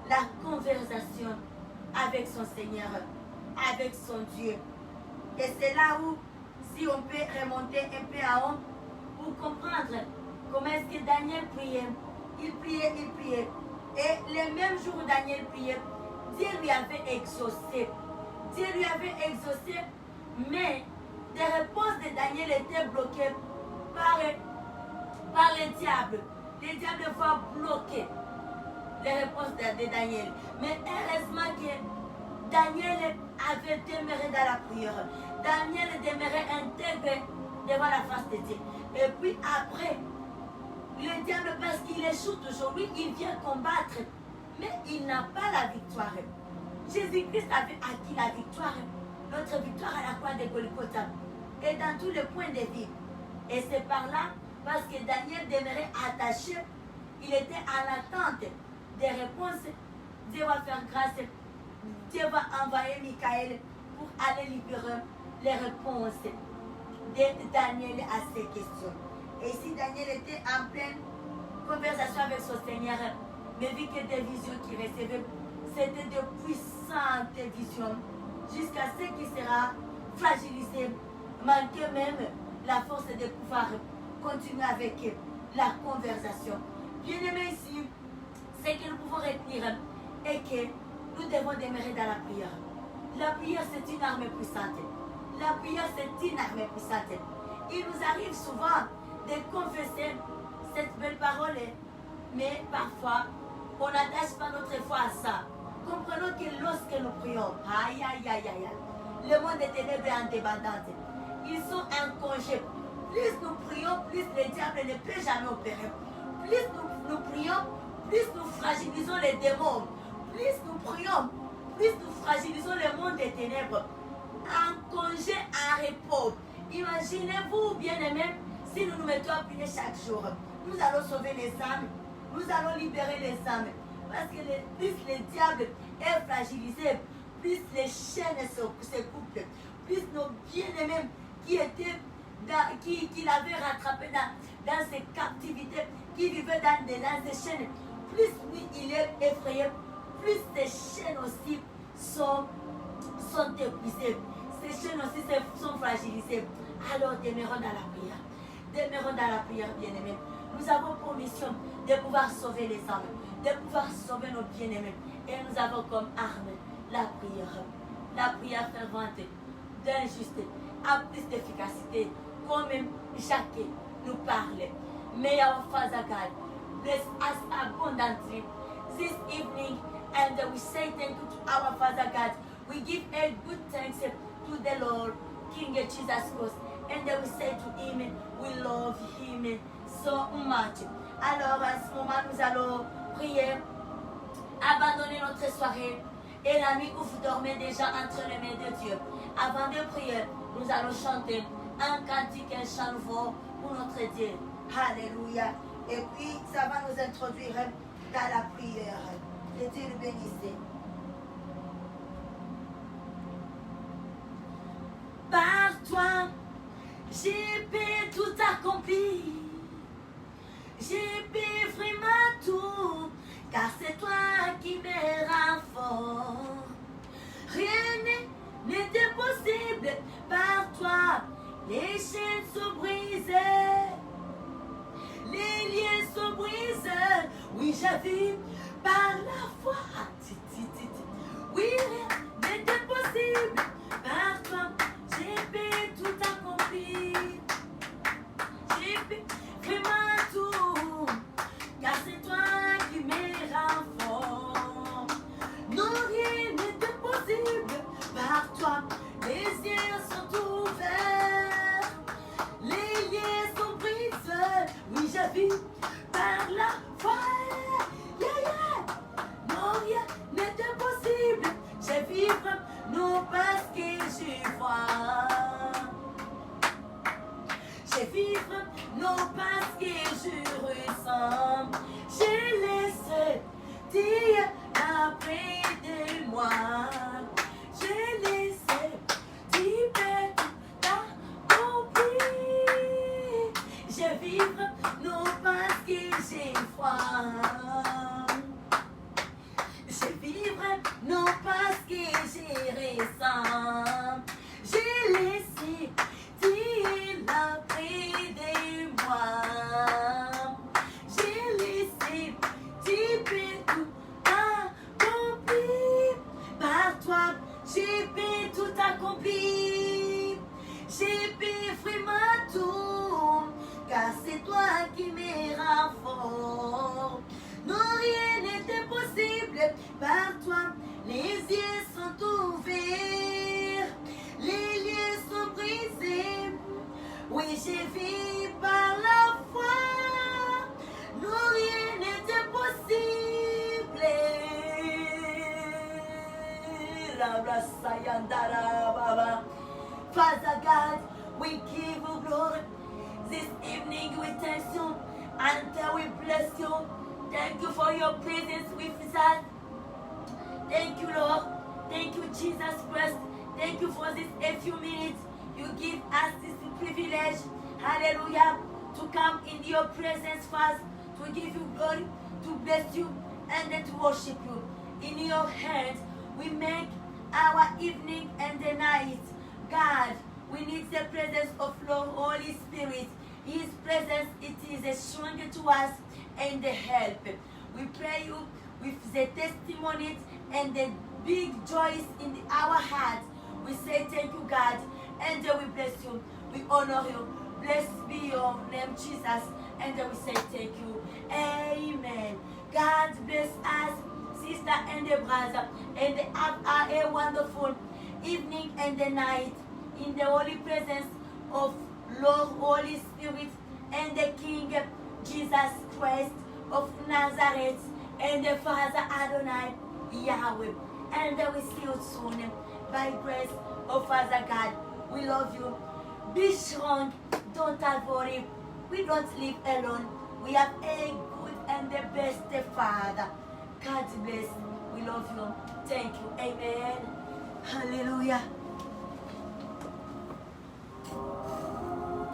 la conversation avec son Seigneur, avec son Dieu. Et c'est là où, si on peut remonter un peu en haut, pour comprendre comment est-ce que Daniel priait. Il priait, il priait. Et le même jour où Daniel priait, Dieu lui avait exaucé. Dieu lui avait exaucé, mais les réponses de Daniel étaient bloquées par le diable. Le diable va bloquer les réponses de Daniel. Mais heureusement que Daniel avait demeuré dans la prière. Daniel demeurait intègre devant la face de Dieu. Et puis après, Le diable, parce qu'il échoue toujours, lui, il vient combattre. Mais il n'a pas la victoire. Jésus-Christ avait acquis la victoire. Notre victoire à la croix de Golgotha. Et dans tous les points de vie. Et c'est par là, parce que Daniel demeurait attaché, il était à l'attente des réponses. Dieu va faire grâce. Dieu va envoyer Michael pour aller libérer les réponses de Daniel à ces questions. Et si Daniel était en pleine conversation avec son Seigneur, mais vu que des visions qu'il recevait, c'était de puissantes visions, jusqu'à ce qu'il sera fragilisé, manquait même la force de pouvoir continuer avec la conversation. Bien aimé ici, ce que nous pouvons retenir est que nous devons demeurer dans la prière. La prière, c'est une arme puissante. La prière, c'est une arme puissante. Il nous arrive souvent de confesser cette belle parole, mais parfois, on n'attache pas notre foi à ça. Comprenons que lorsque nous prions, aïe, aïe, aïe, aïe, aïe, le monde des ténèbres est en débandante. Ils sont en congé. Plus nous prions, plus le diable ne peut jamais opérer. Plus nous prions, plus nous fragilisons les démons. Plus nous prions, plus nous fragilisons le monde des ténèbres. En congé, en repos. Imaginez-vous, bien-aimés, si nous nous mettons à prier chaque jour. Nous allons sauver les âmes. Nous allons libérer les âmes. Parce que plus le diable est fragilisé, plus les chaînes se coupent. Plus nos bien-aimés qui l'avaient rattrapé dans ses captivités, qui vivaient dans ces chaînes, plus lui il est effrayé, plus ces chaînes aussi sont épuisées. Ces chaînes aussi sont fragilisées. Alors demeurons dans la prière. Demeurons dans la prière, bien-aimés. Nous avons pour mission de pouvoir sauver les âmes, de pouvoir sauver nos bien-aimés. Et nous avons comme arme la prière. La prière fervente d'un juste a plus d'efficacité, comme Jacques nous parle. May our Father God bless us abundantly this evening, and we say thank you to our Father God. We give a good thanks to the Lord, King Jesus Christ, and we say to Him, we love Him so much. Alors à ce moment, nous allons prier, abandonner notre soirée. Et la nuit où vous dormez déjà entre les mains de Dieu. Avant de prier, nous allons chanter un cantique, un chant nouveau pour notre Dieu. Alléluia. Et puis, ça va nous introduire dans la prière. Que Dieu nous bénisse. Par toi, j'ai pu tout accomplir. J'ai pu vraiment tout. Car c'est toi qui me rend fort. Rien n'était possible par toi. Les chaînes sont brisées. Les liens sont brisés. Oui, j'ai vu par la foi. Oui, rien n'était possible par toi. J'ai pu tout accomplir. J'ai pu vraiment tout. Car c'est toi qui me rend fort. Non, rien n'était possible par toi. Les yeux sont ouverts. Les liens sont brisés. Oui, j'ai vu par la foi. Yeah, yeah. Non, rien n'était possible. Je vivre, non parce que je vois. Je vivre, non parce que je ressens. J'ai laissé Dieu après de moi. J'ai laissé Dieu t'accomplir. Je vivre, non parce que j'ai foi. Je vivre, non parce que j'ai ressens. J'ai laissé Dieu après de moi. J'ai laissé Dieu tout accomplir. Par toi, j'ai pu tout accomplir. J'ai pu vraiment tout. Car c'est toi qui me rend fort. Non, rien n'était possible par toi. Les yeux sont ouverts. Les liens sont brisés. Oui, j'ai vu par la foi. Father God, we give you glory. This evening we thank you and we bless you. Thank you for your presence with us. Thank you, Lord. Thank you, Jesus Christ. Thank you for this a few minutes. You give us this privilege, hallelujah, to come in your presence first, to give you glory, to bless you, and then to worship you. In your hands, we make our evening and the night. God, we need the presence of Lord Holy Spirit. His presence, it is a strength to us and the help. We pray you with the testimonies and the big joys in our hearts. We say thank you, God, and we bless you. We honor you. Blessed be your name, Jesus, and we say thank you. Amen. God bless us, sister and the brother, and have a wonderful evening and the night in the holy presence of Lord Holy Spirit and the King Jesus Christ of Nazareth and the Father Adonai Yahweh. And we see you soon by grace of Father God. We love you. Be strong. Don't worry. We don't live alone. We have a good and the best Father. God bless. We love you. Thank you. Amen. Hallelujah.